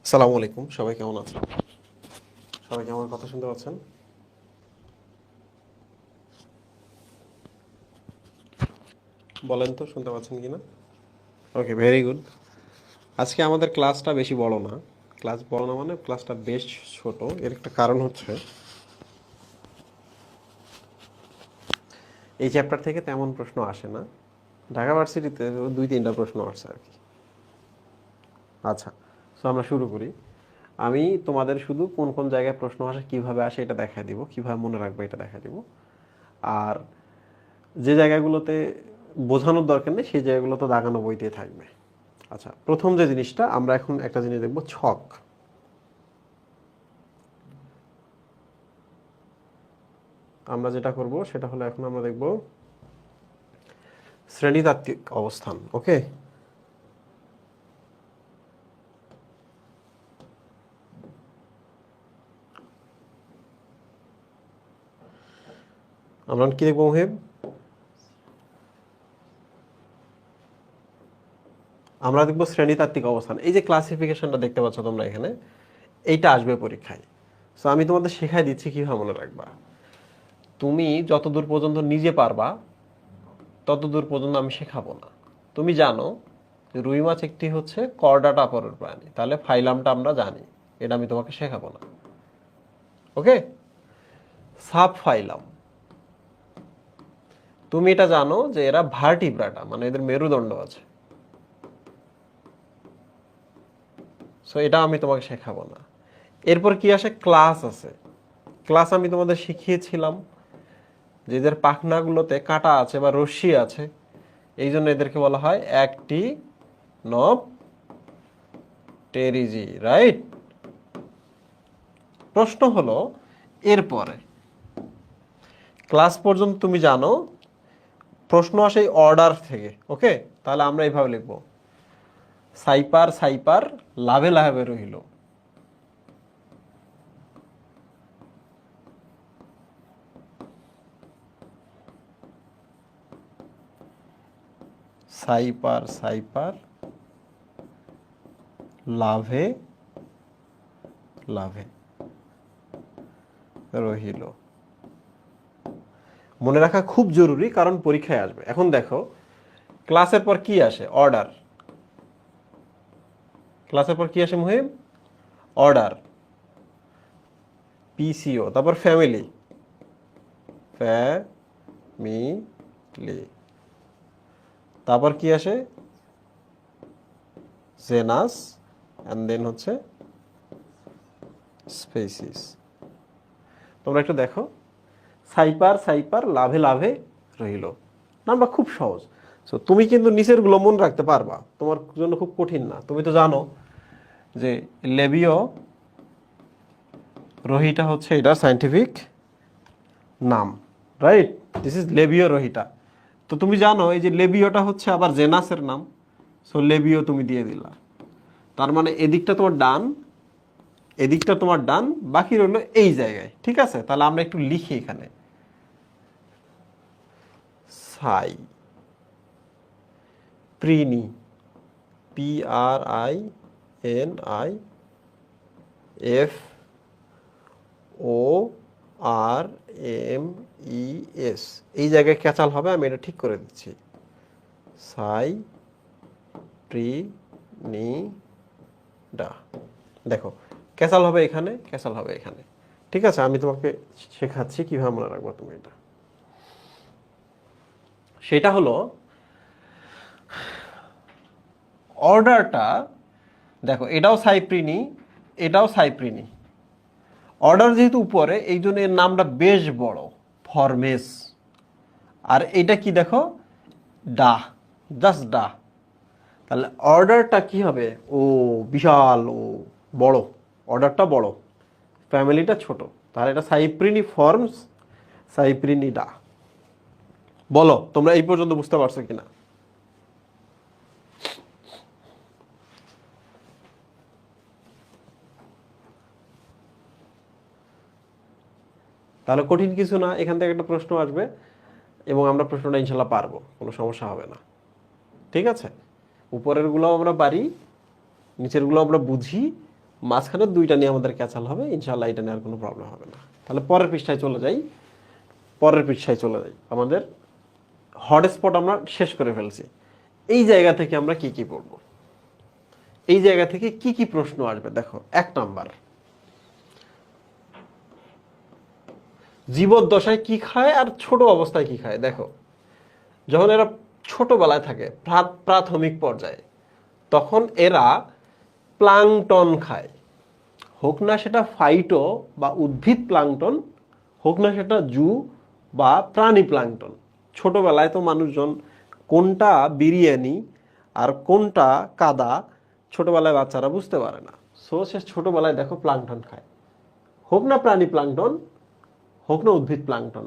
আসসালামু আলাইকুম, সবাই কেমন আছেন? সবাই কি আমার কথা শুনতে পাচ্ছেন? বলেন তো শুনতে পাচ্ছেন কিনা? ওকে, ভেরি গুড। আজকে আমাদের ক্লাসটা বেশি বড় না। ক্লাস বড় না মানে ক্লাসটা বেশ ছোট। এর একটা কারণ হচ্ছে এই চ্যাপ্টার থেকে তেমন প্রশ্ন আসে না। ঢাকা ভার্সিটিতে 2-3টা প্রশ্ন আসছে আর কি। আচ্ছা, সো আমরা শুরু করি। আমি তোমাদের শুধু কোন কোন জায়গায় প্রশ্ন আসে, কিভাবে আসে এটা দেখাই দিব, কিভাবে মনে রাখবে এটা দেখাই দিব। আর যে জায়গাগুলোতে বোঝানোর দরকার নেই সেই জায়গাগুলো তো দাগানো বইতে থাকবে। আচ্ছা, প্রথম যে জিনিসটা আমরা এখন একটা জিনিস দেখব, ছক। আমরা যেটা করব সেটা হলো এখন আমরা দেখব শ্রেণীতাত্ত্বিক অবস্থান। ওকে, আমরা কি দেখবো মুহিব? আমরা দেখব শ্রেণীতাত্ত্বিক অবস্থান। এই যে ক্লাসিফিকেশনটা দেখতে পাচ্ছ তোমরা এখানে, এইটা আসবে পরীক্ষায়। সো আমি তোমাদের শেখাই দিচ্ছি কিভাবে মনে রাখবা। তুমি যতদূর পর্যন্ত নিজে পারবা ততদূর পর্যন্ত আমি শেখাবো না। তুমি জানো রুই মাছ একটি হচ্ছে করডাটা পরের প্রাণী, তাহলে ফাইলামটা আমরা জানি, এটা আমি তোমাকে শেখাবো না। ওকে, সাব ফাইলাম, তুমি এটা জানো যে এরা ভার্টিব্রাটা, মানে এদের মেরুদণ্ড আছে। সো এটা আমি তোমাকে শেখাবো না। এরপর কি আসে? ক্লাস আছে। ক্লাস আমি তোমাদের শিখিয়েছিলাম যে এদের পাখনাগুলোতে কাঁটা আছে বা রশ্মি আছে, এই জন্য এদেরকে বলা হয় অ্যাক্টিনপটেরিজি, রাইট? প্রশ্ন হলো এরপরে ক্লাস পর্যন্ত তুমি জানো, প্রশ্ন আসে এই অর্ডার থেকে। ওকে, তাহলে আমরা এইভাবে লিখব, সাইপার সাইপার লাভে লাভে রহিল। সাইপার সাইপার লাভে লাভে রহিল। মনে রাখা খুব জরুরি, কারণ পরীক্ষায় আসবে। এখন দেখো ক্লাসের পর কি আসে? অর্ডার। ক্লাসের পর কি আসে মুহিব? অর্ডার। পিসিও, তারপর ফ্যামিলি, ফ্যামিলি, তারপর কি আসে? জেনাস, এন্ড দেন হচ্ছে স্পেসিস। তোমরা একটু দেখো, সাইপার সাইপার লাভে লাভে রইল, নামটা খুব সহজ। সো তুমি কিন্তু নিচের গুলো মনে রাখতে পারবা, তোমার জন্য খুব কঠিন না। তুমি তো জানো যে লেবিও রোহিটা হচ্ছে এটা সায়েন্টিফিক নাম, right? This is labeo rohita. তো তুমি জানো এই যে লেবিওটা হচ্ছে আবার জেনাসের নাম। সো লেবিও তুমি দিয়ে দিলা, তার মানে এদিকটা তোমার ডান, এদিকটা তোমার ডান, বাকি রইলো এই জায়গায়। ঠিক আছে, তাহলে আমরা একটু লিখি এখানে, সাই প্রিনি, PRINIF ORMES, এই জায়গায় ক্যাচাল হবে, আমি এটা ঠিক করে দিচ্ছি। সাই প্রিনিডা, দেখো ক্যাচাল হবে এখানে, ক্যাচাল হবে এখানে। ঠিক আছে, আমি তোমাকে শেখাচ্ছি কিভাবে মনে রাখবো তুমি এটা। সেটা হলো অর্ডারটা, দেখো এটাও সাইপ্রিনি, এটাও সাইপ্রিনি। অর্ডার যেহেতু উপরে, এই জন্য এর নামটা বেশ বড়, ফরমেস। আর এটা কি দেখো? ডা, জাস্ট ডা। তাহলে অর্ডারটা কি হবে? ও বিশাল, ও বড়, অর্ডারটা বড়, ফ্যামিলিটা ছোট। তাহলে এটা সাইপ্রিনি ফর্মস, সাইপ্রিনি ডা। বলো তোমরা এই পর্যন্ত বুঝতে পারছো কিনা? তাহলে কঠিন কিছু না, এখান থেকে একটা প্রশ্ন আসবে এবং আমরা প্রশ্নটা ইনশাল্লাহ পারবো, কোনো সমস্যা হবে না। ঠিক আছে, উপরের গুলো আমরা পারি, নিচের গুলো আমরা বুঝি, মাঝখানে 2টা নিয়ে আমাদের ক্যাচাল হবে, ইনশাআল্লাহ এটা নিয়ে আর কোনো প্রবলেম হবে না। তাহলে পরের পৃষ্ঠায় চলে যাই। আমাদের হটস্পট আমরা শেষ করে ফেলছি। এই জায়গা থেকে আমরা কি কি পড়ব, এই জায়গা থেকে কি কি প্রশ্ন আসবে দেখো। 1 নাম্বার, জীবদ্দশায় কি খায় আর ছোট অবস্থায় কি খায়। দেখো যখন এরা ছোটবেলায় থাকে প্রাথমিক পর্যায়ে, তখন এরা প্লাঙ্কটন খায়, হোক না সেটা ফাইটো বা উদ্ভিদ প্লাঙ্কটন, হোক না সেটা জু বা প্রাণী প্লাঙ্কটন। ছোটবেলায় তো মানুষজন কোনটা বিরিয়ানি আর কোনটা কাদা ছোটবেলায় বাচ্চারা বুঝতে পারে না। সো সে ছোটবেলায় দেখো প্লাঙ্কটন খায়, হোক না প্রাণী প্লাঙ্কটন, হোক না উদ্ভিদ প্লাঙ্কটন।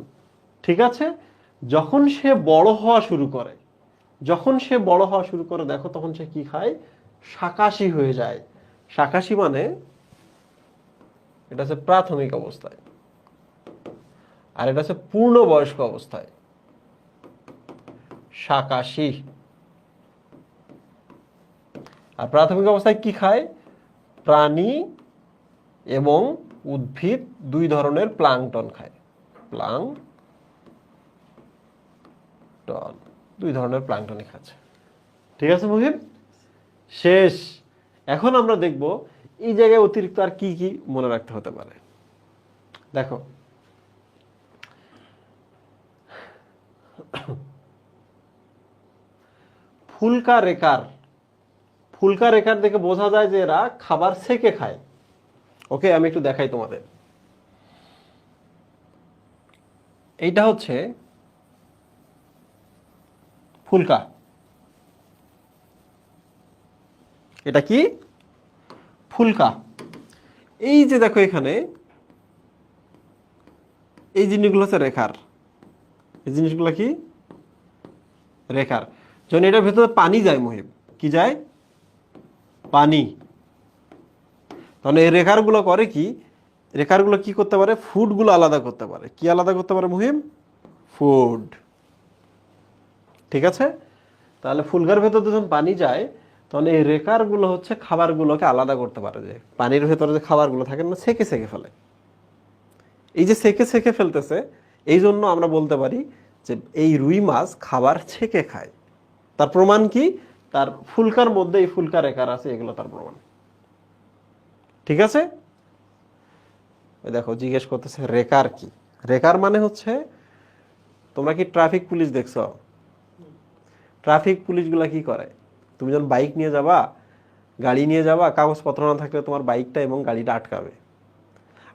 ঠিক আছে, যখন সে বড় হওয়া শুরু করে, দেখো তখন সে কি খায়, শাকাশি হয়ে যায়। শাকাশি মানে এটা হচ্ছে প্রাথমিক অবস্থায়, আর এটা হচ্ছে পূর্ণবয়স্ক অবস্থায় শাকাশি। আর প্রাথমিক অবস্থায় কি খায়, প্রাণী এবং উদ্ভিদ 2 ধরনের প্লাঙ্কটন খায়। প্লাঙ্কটন 2 ধরনের প্লাঙ্কটনই খাচ্ছে। ঠিক আছে মুহিব, শেষ। এখন আমরা দেখব এই জায়গায় অতিরিক্ত আর কি কি মনে রাখতে হতে পারে। দেখো ফুলকা রেকার দেখে বোঝা যায় যে এরা খাবার সেকে খায়। ওকে, আমি একটু দেখাই তোমাদের। এইটা হচ্ছে ফুলকা, এটা কি ফুলকা। এই যে দেখো এখানে এই জিনিসগুলো হচ্ছে রেখার, এই জিনিসগুলো কি রেখার। যখন এটার ভেতরে পানি যায় মুহিব, কি যায়, পানি, তখন এই রেখারগুলো করে কি, রেখারগুলো কি করতে পারে, ফুডগুলো আলাদা করতে পারে। কি আলাদা করতে পারে মুহিব, ফুড। ঠিক আছে, তাহলে ফুলকার ভেতর যখন পানি যায় তখন এই রেখারগুলো হচ্ছে খাবারগুলোকে আলাদা করতে পারে। যে পানির ভেতরে যে খাবারগুলো থাকে না, সেকে ফেলে। এই যে সেকে ফেলতেছে, এই জন্য আমরা বলতে পারি যে এই রুই মাছ খাবার ছেঁকে খায়। তার প্রমাণ কি, তার ফুলকার মধ্যে এই ফুলকা রেখার আছে, এগুলো তার প্রমাণ। ঠিক আছে, দেখো জিজ্ঞেস করতেছে রেকার কি। রেকার মানে হচ্ছে, তোমরা কি ট্রাফিক পুলিশ দেখছো? ট্রাফিক পুলিশগুলা কি করে, তুমি যখন বাইক নিয়ে যাবা, গাড়ি নিয়ে যাবা, কাগজপত্র না থাকলে তোমার বাইকটা এবং গাড়িটা আটকাবে।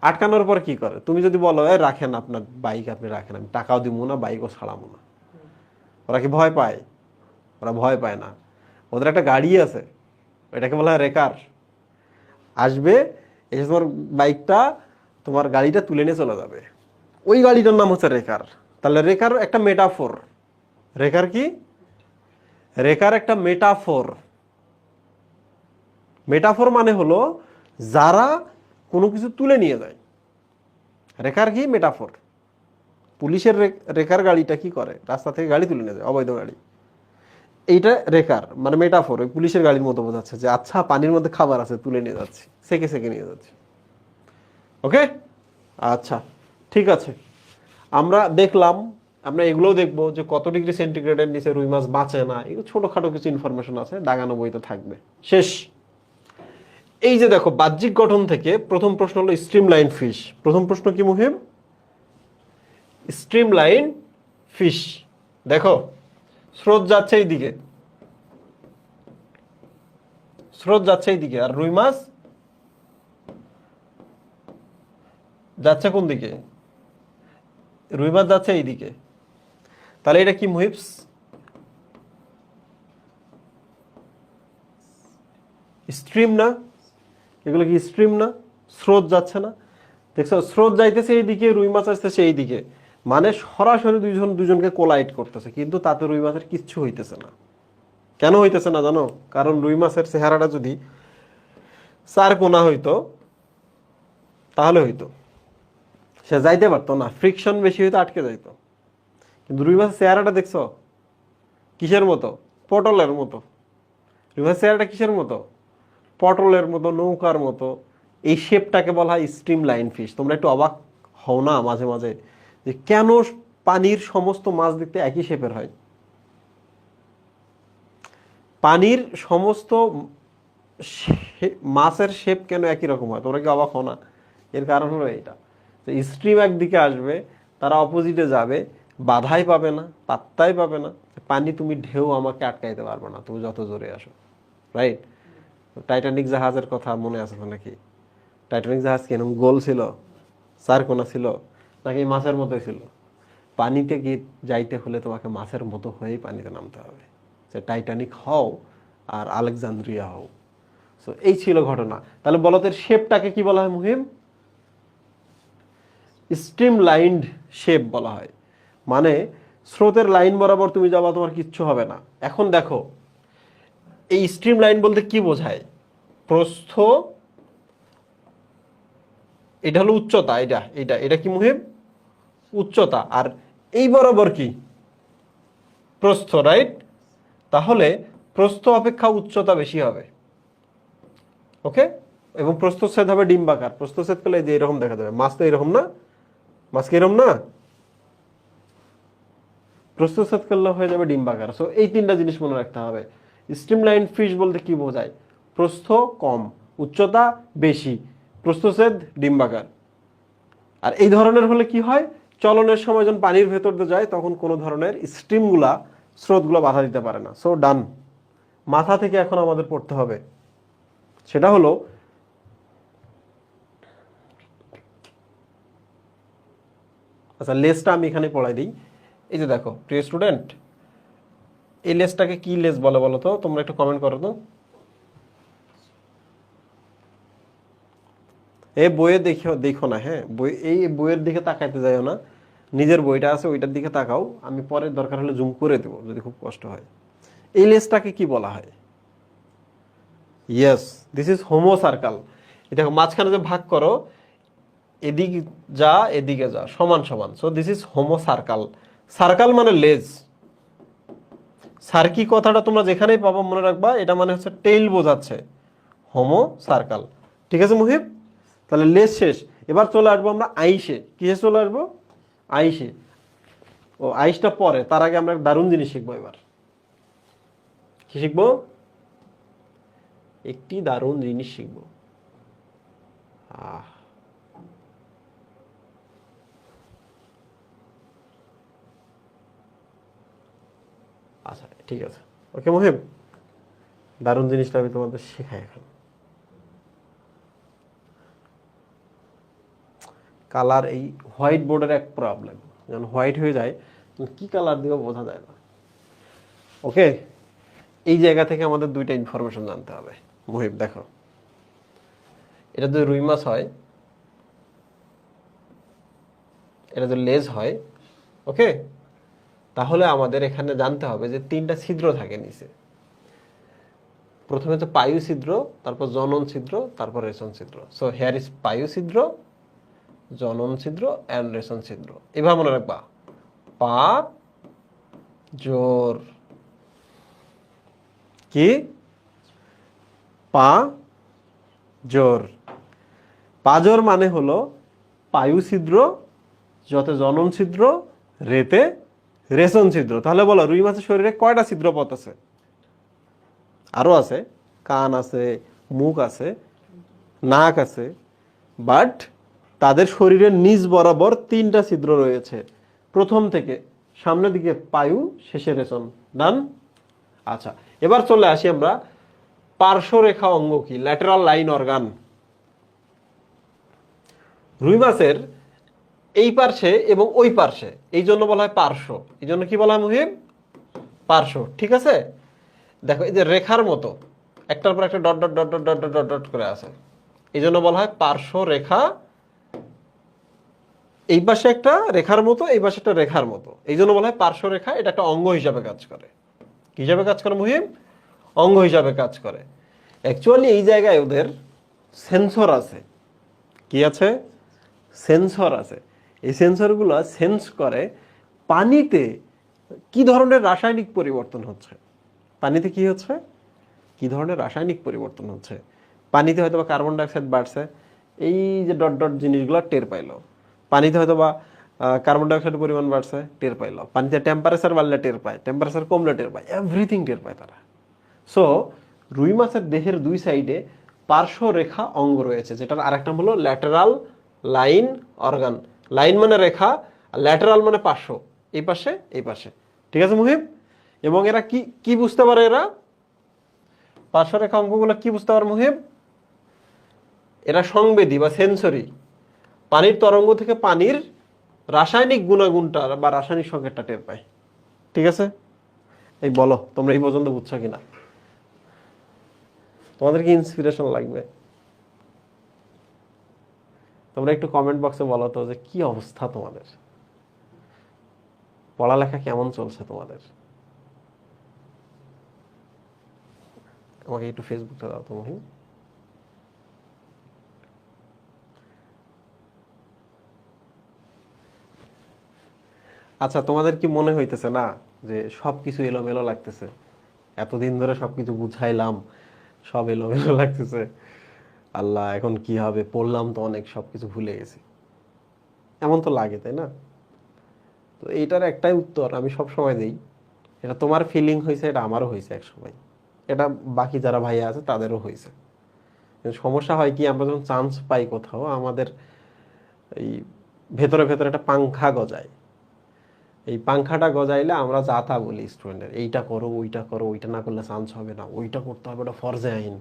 আটকানোর পর কি করে, তুমি যদি বলো রাখেন আপনার বাইক, আপনি রাখেন, আমি টাকাও দিব না, বাইকও ছাড়াবো না, ওরা কি ভয় পায়? ওরা ভয় পায় না। ওদের একটা গাড়ি আছে, এটাকে বলা হয় রেকার। আসবে, এসে তোমার বাইকটা, তোমার গাড়িটা তুলে নিয়ে চলে যাবে। ওই গাড়িটার নাম হচ্ছে রেকার। তাহলে রেকার একটা মেটাফোর। রেকার কি, রেকার একটা মেটাফোর। মেটাফোর মানে হলো যারা কোনো কিছু তুলে নিয়ে যায়। রেকার কি, মেটাফোর। পুলিশের রেকার গাড়িটা কি করে, রাস্তা থেকে গাড়ি তুলে নিয়ে যায়, অবৈধ গাড়ি। এইটা রেকার মানে মেটাফোর, ওই পুলিশের গাড়ির মতো বোঝাচ্ছে যে আচ্ছা পানির মধ্যে খাবার আছে, তুলে নিয়ে যাচ্ছি, সেকে নিয়ে যাচ্ছি। ওকে, আচ্ছা ঠিক আছে, আমরা দেখলাম, আমরা এগুলোও দেখবো যে কত ডিগ্রি সেন্টিগ্রেডের নিচে রুই মাছ বাঁচে না। এগুলো ছোটখাটো কিছু ইনফরমেশন আছে, দাগানো বইতে থাকবে। শেষ। এই যে দেখো বাহ্যিক গঠন থেকে প্রথম প্রশ্ন হলো স্ট্রিমলাইন ফিশ। প্রথম প্রশ্ন কি মুহিম, স্ট্রিমলাইন ফিশ। দেখো স্রোত যাচ্ছে এইদিকে, আর রুই মাছ যাচ্ছে কোন দিকে, রুই মাছ যাচ্ছে এইদিকে। তাহলে এটা কি মুহিব, স্ট্রিম না? এগুলো কি স্ট্রিম না? স্রোত যাচ্ছে না, দেখছো স্রোত যাইতেছে এইদিকে, রুই মাছ আসতেছে এইদিকে, মানে সরাসরি দুজনকে কোলাইড করতেছে, কিন্তু তাতে রুই মাছের কিচ্ছু হইতেছে না। কেন হইতেছে না জানো? কারণ রুই মাছের চেহারাটা যদি 4 কোনা হইতো তাহলে হইতো, সে যাইতে পারতো না, ফ্রিকশন বেশি হইতো, আটকে যাইতো। কিন্তু রুই মাছের চেহারাটা দেখছো কিসের মতো, পটলের মতো। রুই মাছের চেহারাটা কিসের মতো, পটলের মতো, নৌকার মতো। এই শেপটাকে বলা হয় স্ট্রিম লাইন ফিশ। তোমরা একটু অবাক হও না মাঝে মাঝে যে কেন পানির সমস্ত মাছ দেখতে একই শেপের হয়? পানির সমস্ত মাছের শেপ কেন একই রকম হয়? তোমরা কি অবাক হও না? এর কারণ হলো এটা, যে স্ট্রিম একদিকে আসবে, তারা অপোজিটে যাবে, বাধাই পাবে না, পাত্তাই পাবে না। পানি তুমি ঢেউ আমাকে আটকাইতে পারবে না, তুমি যত জোরে আসো, রাইট? টাইটানিক জাহাজের কথা মনে আছে তো নাকি? টাইটানিক জাহাজ কি এরকম গোল ছিল, চার কোনা ছিল, নাকি মাছের মতোই ছিল? পানিতে কি যাইতে হলে তোমাকে মাছের মতো হয়েই পানিতে নামতে হবে, সে টাইটানিক হও আর আলেকজান্দ্রিয়া হও। সো এই ছিল ঘটনা। তাহলে বলতের শেপটাকে কি বলা হয় মুহিম? স্ট্রিম লাইন্ড শেপ বলা হয়। মানে স্রোতের লাইন বরাবর তুমি যাবা, তোমার কিচ্ছু হবে না। এখন দেখো এই স্ট্রিম লাইন বলতে কি বোঝায়? প্রস্থ, এটা হলো উচ্চতা, এটা এটা এটা কি মুহিম? উচ্চতা। আর এই বরাবর কি? প্রস্থ, রাইট? তাহলে প্রস্থ অপেক্ষা উচ্চতা বেশি হবে, ওকে? এবং প্রস্থচ্ছেদ হবে ডিম্বাকার। প্রস্থচ্ছেদ পেলে যে এরকম দেখা যাবে। মাছ তো এরকম না, মাছ কি এরকম না? প্রস্থচ্ছেদ করলে হয়ে যাবে ডিম্বাকার। সো এই তিনটা জিনিস মনে রাখতে হবে। স্ট্রিমলাইন ফিশ বলতে কি বোঝায়? প্রস্থ কম, উচ্চতা বেশি, প্রস্থচ্ছেদ ডিম্বাকার। আর এই ধরনের হলে কি হয়? চলনের সময় যখন পানির ভেতর দিয়ে যায় তখন কোনো ধরনের স্ট্রিমগুলা, স্রোতগুলো বাধা দিতে পারে না। সো ডান। মাথা থেকে এখন আমাদের পড়তে হবে, সেটা হলো আচ্ছা লেসটা আমি এখানে পড়াই দিই। এই যে দেখো প্রিয় স্টুডেন্ট, এই লেসটাকে কি লেস বলে বলো তো? তোমরা একটু কমেন্ট করো তো। এই বইয়ে দেখো, দেখো না, হ্যাঁ বই, এই বইয়ের দিকে তাকাইতে যাইও না, নিজের বইটা আছে ওইটার দিকে তাকাও। আমি পরে দরকার হলে জুম করে দেবো যদি খুব কষ্ট হয়। এই লেসটাকে কি বলা হয়? Yes, this is Homo circle. এটা মাঝখানে যে ভাগ করো, এদিকে যা এদিকে যা, সমান সমান। So this is Homo circle. Circle মানে লেজ। সার্কি কথাটা তোমরা যেখানেই পাবো মনে রাখবা, এটা মানে হচ্ছে টেইল বোঝাচ্ছে। হোমো সার্কাল, ঠিক আছে মুহিব? তাহলে লেজ শেষ। এবার চলে আসবো আমরা আইসে। কিসে চলে আসবো? আইসে। ও আইসটা পরে, তার আগে আমরা দারুণ জিনিস শিখবো। এবার কি শিখবো? একটি দারুণ জিনিস শিখবো। আহ আচ্ছা ঠিক আছে, ওকে মুহিব, দারুণ জিনিসটা আমি তোমাদের শেখাই এখন। কালার, এই হোয়াইট বোর্ডের এক প্রবলেম, যখন হোয়াইট হয়ে যায় কি কালার দিয়েও বোঝা যায় না। ওকে, এই জায়গা থেকে আমাদের দুইটা ইনফরমেশন জানতে হবে। মুহিব দেখো, এটা যদি রুই মাছ হয়, এটা যদি লেজ হয়, ওকে, তাহলে আমাদের এখানে জানতে হবে যে তিনটা ছিদ্র থাকে নিচে। প্রথমে তো পায়ু ছিদ্র, তারপর জনন ছিদ্র, তারপর রেশন ছিদ্র। সো হেয়ার ইজ পায়ু ছিদ্র, জনন ছিদ্র অ্যান্ড রেশন ছিদ্র। এভাবে মনে রাখবা, পা জোর। কি? পা জোর। পাজর মানে হলো পায়ু ছিদ্র, যতে জনন ছিদ্র, রেতে রেশন ছিদ্র। তাহলে বলো রুই মাছের শরীরে কয়টা ছিদ্রপথ আছে? আরো আছে, কান আছে, মুখ আছে, নাক আছে, বাট তাদের শরীরের নিচ বরাবর তিনটা ছিদ্র রয়েছে। প্রথম থেকে সামনের দিকে পায়ু, শেষে রেশন। ডান? আচ্ছা, এবার চলে আসি আমরা পার্শ্বরেখা অঙ্গ কি, ল্যাটেরাল লাইন অর্গান। রুই মাছের এই পার্শ্বে এবং ওই পার্শ্বে, এই জন্য বলা হয় পার্শ্ব। এই জন্য কি বলা হয় মুহিব? পার্শ্ব, ঠিক আছে? দেখো এই যে রেখার মতো একটার পর একটা dot dot dot dot dot dot dot করে আছে, এই জন্য বলা হয় পার্শ্ব রেখা। এই পাশে একটা রেখার মতো, এই পাশে একটা রেখার মতো, এই জন্য বলা হয় পার্শ্ব রেখা। এটা একটা অঙ্গ হিসাবে কাজ করে। কি হিসাবে কাজ করে মুহিব? অঙ্গ হিসাবে কাজ করে। অ্যাকচুয়ালি এই জায়গায় ওদের সেন্সর আছে। কি আছে? সেন্সর আছে। এই সেন্সরগুলো সেন্স করে পানিতে কি ধরনের রাসায়নিক পরিবর্তন হচ্ছে। পানিতে কি হচ্ছে, কি ধরনের রাসায়নিক পরিবর্তন হচ্ছে, পানিতে হয়তো বা কার্বন ডাইঅক্সাইড বাড়ছে, এই যে ডট ডট জিনিসগুলো টের পাইলো। পানিতে হয়তো বা কার্বন ডাইঅক্সাইডের পরিমাণ বাড়ছে, টের পাইলো। পানিতে টেম্পারেচার বাড়লে টের পায়, টেম্পারেচার কমলে টের পায়, এভরিথিং টের পায় তারা। সো রুই মাছের দেহের দুই সাইডে পার্শ্বরেখা অঙ্গ রয়েছে, যেটার আরেকটা হলো ল্যাটেরাল লাইন অর্গান। লাইন মানে রেখা, ল্যাটেরাল মানে পার্শ্ব, এই পাশে এই পাশে। ঠিক আছে মুহিব? এবং এরা কি কি বুঝতে পারে? এরা পার্শ্বরেখা অঙ্গগুলো কি বুঝতে পারে মুহিব? এরা সংবেদী বা সেন্সরি। পানির তরঙ্গ থেকে পানির রাসায়নিক গুণাগুণটা বা রাসায়নিক সংকেতটা টের পায়। ঠিক আছে? এই বলো তোমরা এই পর্যন্ত বুঝছো কিনা? তোমাদের কি ইন্সপিরেশন লাগবে? তোমরা একটু কমেন্ট বক্সে বলো তো যে কি অবস্থা তোমাদের, পড়ালেখা কেমন চলছে তোমাদের। আমাকে একটু ফেসবুকটা দাও তো মহিম। আচ্ছা, তোমাদের কি মনে হইতেছে না যে সবকিছু এলোমেলো লাগতেছে? এতদিন ধরে সবকিছু বুঝাইলাম, সব এলোমেলো লাগতেছে। আল্লাহ, এখন কি হবে? পড়লাম তো অনেক, সবকিছু ভুলে গেছি, এমন তো লাগে, তাই না? তো এইটার একটাই উত্তর আমি সব সময় দিই, এটা তোমার ফিলিং হয়েছে, এটা আমারও হয়েছে এক সময়, এটা বাকি যারা ভাইয়া আছে তাদেরও হয়েছে। সমস্যা হয় কি, আমরা যখন চান্স পাই কোথাও, আমাদের এই ভেতরে ভেতরে একটা পাংখা গজায়। এই পাংখাটা গজাইলে আমরা যা তা বলি স্টুডেন্টের, এইটা করো, ওইটা করো, ওইটা না করলে চান্স হবে না, ওইটা করতে হবে, ওটা ফরজে আইন।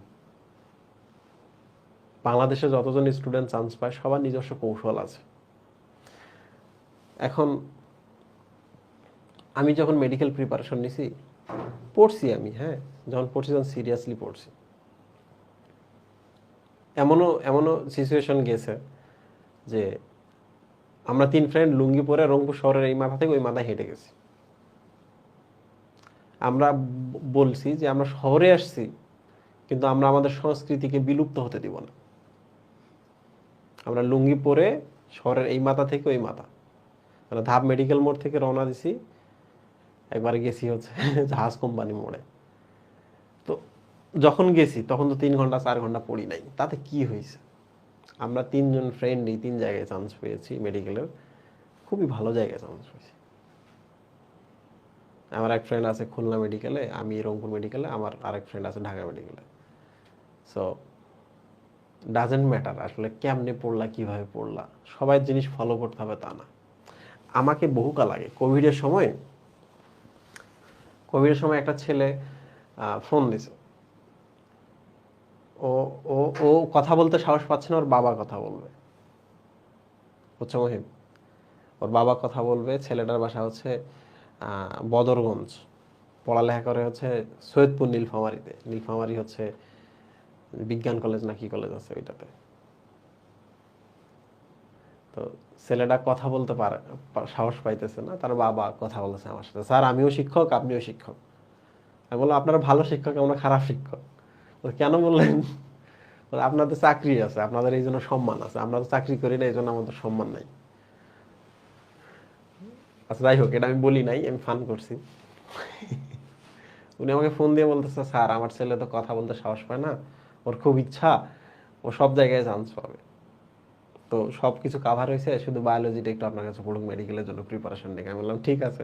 বাংলাদেশে যতজন স্টুডেন্ট চান্স পায় সবার নিজস্ব কৌশল আছে। এখন আমি যখন মেডিকেল প্রিপারেশন নিছি, পড়ছি আমি, হ্যাঁ, যখন পড়ছি তখন সিরিয়াসলি পড়ছি। এমনও এমনও সিচুয়েশন গেছে যে আমরা 3 ফ্রেন্ড লুঙ্গি পরে রংপুর শহরের এই মাথা থেকে ওই মাথায় হেঁটে গেছি। আমরা বলছি যে আমরা শহরে আসছি, কিন্তু আমরা আমাদের সংস্কৃতিকে বিলুপ্ত হতে দিব না। আমরা লুঙ্গি পরে শহরের এই মাথা থেকে ওই মাথা, মানে ধাপ মেডিকেল মোড় থেকে রওনা দিছি, একবার গেছি হচ্ছে জাহাজ কোম্পানি মোড়ে। তো যখন গেছি তখন তো 3 ঘন্টা 4 ঘন্টা পড়ি নাই, তাতে কি হয়েছে? আমরা 3 জন ফ্রেন্ড এই 3 জায়গায় চান্স পেয়েছি মেডিকেলের, খুবই ভালো জায়গায় চান্স পেয়েছি। আমার এক ফ্রেন্ড আছে খুলনা মেডিকেলে, আমি রংপুর মেডিকেলে, আমার আরেক ফ্রেন্ড আছে ঢাকা মেডিকেলে। সো ডাজেন্ট ম্যাটার আসলে কেমনে পড়লা, কিভাবে পড়লা, সবাই জিনিস ফলো করতে হবে তা না। আমাকে বহুকাল আগে কোভিডের সময় একটা ছেলে ফোন দিছে। ও ও ও কথা বলতে সাহস পাচ্ছে না, ওর বাবা কথা বলবে, বুঝছো মহিম? ওর বাবা কথা বলবে। ছেলেটার বাসা হচ্ছে বদরগঞ্জ, পড়ালেখা করে হচ্ছে সৈয়দপুর নীলফামারীতে। নীলফামারী হচ্ছে বিজ্ঞান কলেজ না কি কলেজ আছে ওইটাতে। তো ছেলেটা কথা বলতে পারে, সাহস পাইতেছে না, তার বাবা কথা বলতেছে আমার সাথে, স্যার আমিও শিক্ষক, আপনিও শিক্ষক। আমি বললাম আপনারা ভালো শিক্ষক, আমরা খারাপ শিক্ষক। কেন বললেন? আপনাদের চাকরি আছে, আপনাদের এই জন্য সম্মান আছে, আমরা তো চাকরি করি না, এই জন্য আমাদের সম্মান নাই। আচ্ছা যাই হোক, এটা আমি বলি নাই, আমি ফান করছি। উনি আমাকে ফোন দিয়ে বলতেছে, স্যার আমার ছেলে তো কথা বলতে সাহস পায় না, ওর খুব ইচ্ছা, ও সব জায়গায় চান্স পাবে, তো সবকিছু কাভার হয়েছে, শুধু বায়োলজিটা একটু আপনার কাছে পড়ুক, মেডিকেলের জন্য প্রিপারেশন নিয়ে। আমি বললাম ঠিক আছে।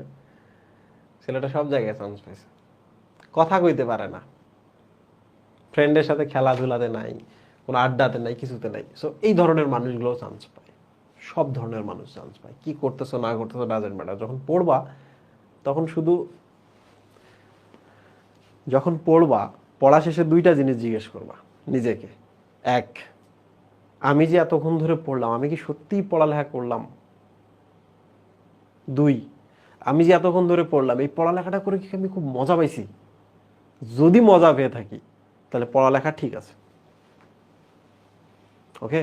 ছেলেটা সব জায়গায় চান্স পাইছে, কথা কইতে পারে না, ফ্রেন্ডের সাথে খেলাধুলাতে নাই, কোনো আড্ডাতে নাই, কিছুতে নাই। সো এই ধরনের মানুষগুলো চান্স পায়, সব ধরনের মানুষ চান্স পায়। কি করতেছো না করতেছো ডাজেন্ট ম্যাটার। যখন পড়বা তখন শুধু, যখন পড়বা পড়া শেষে 2টা জিনিস জিজ্ঞেস করবা নিজেকে। এক, আমি যে এতক্ষণ ধরে পড়লাম, আমি কি সত্যিই পড়ালেখা করলাম? 2, আমি যে এতক্ষণ ধরে পড়লাম, এই পড়ালেখাটা করে কি আমি খুব মজা পাইছি? যদি মজা পেয়ে থাকি তাহলে পড়ালেখা ঠিক আছে। ওকে?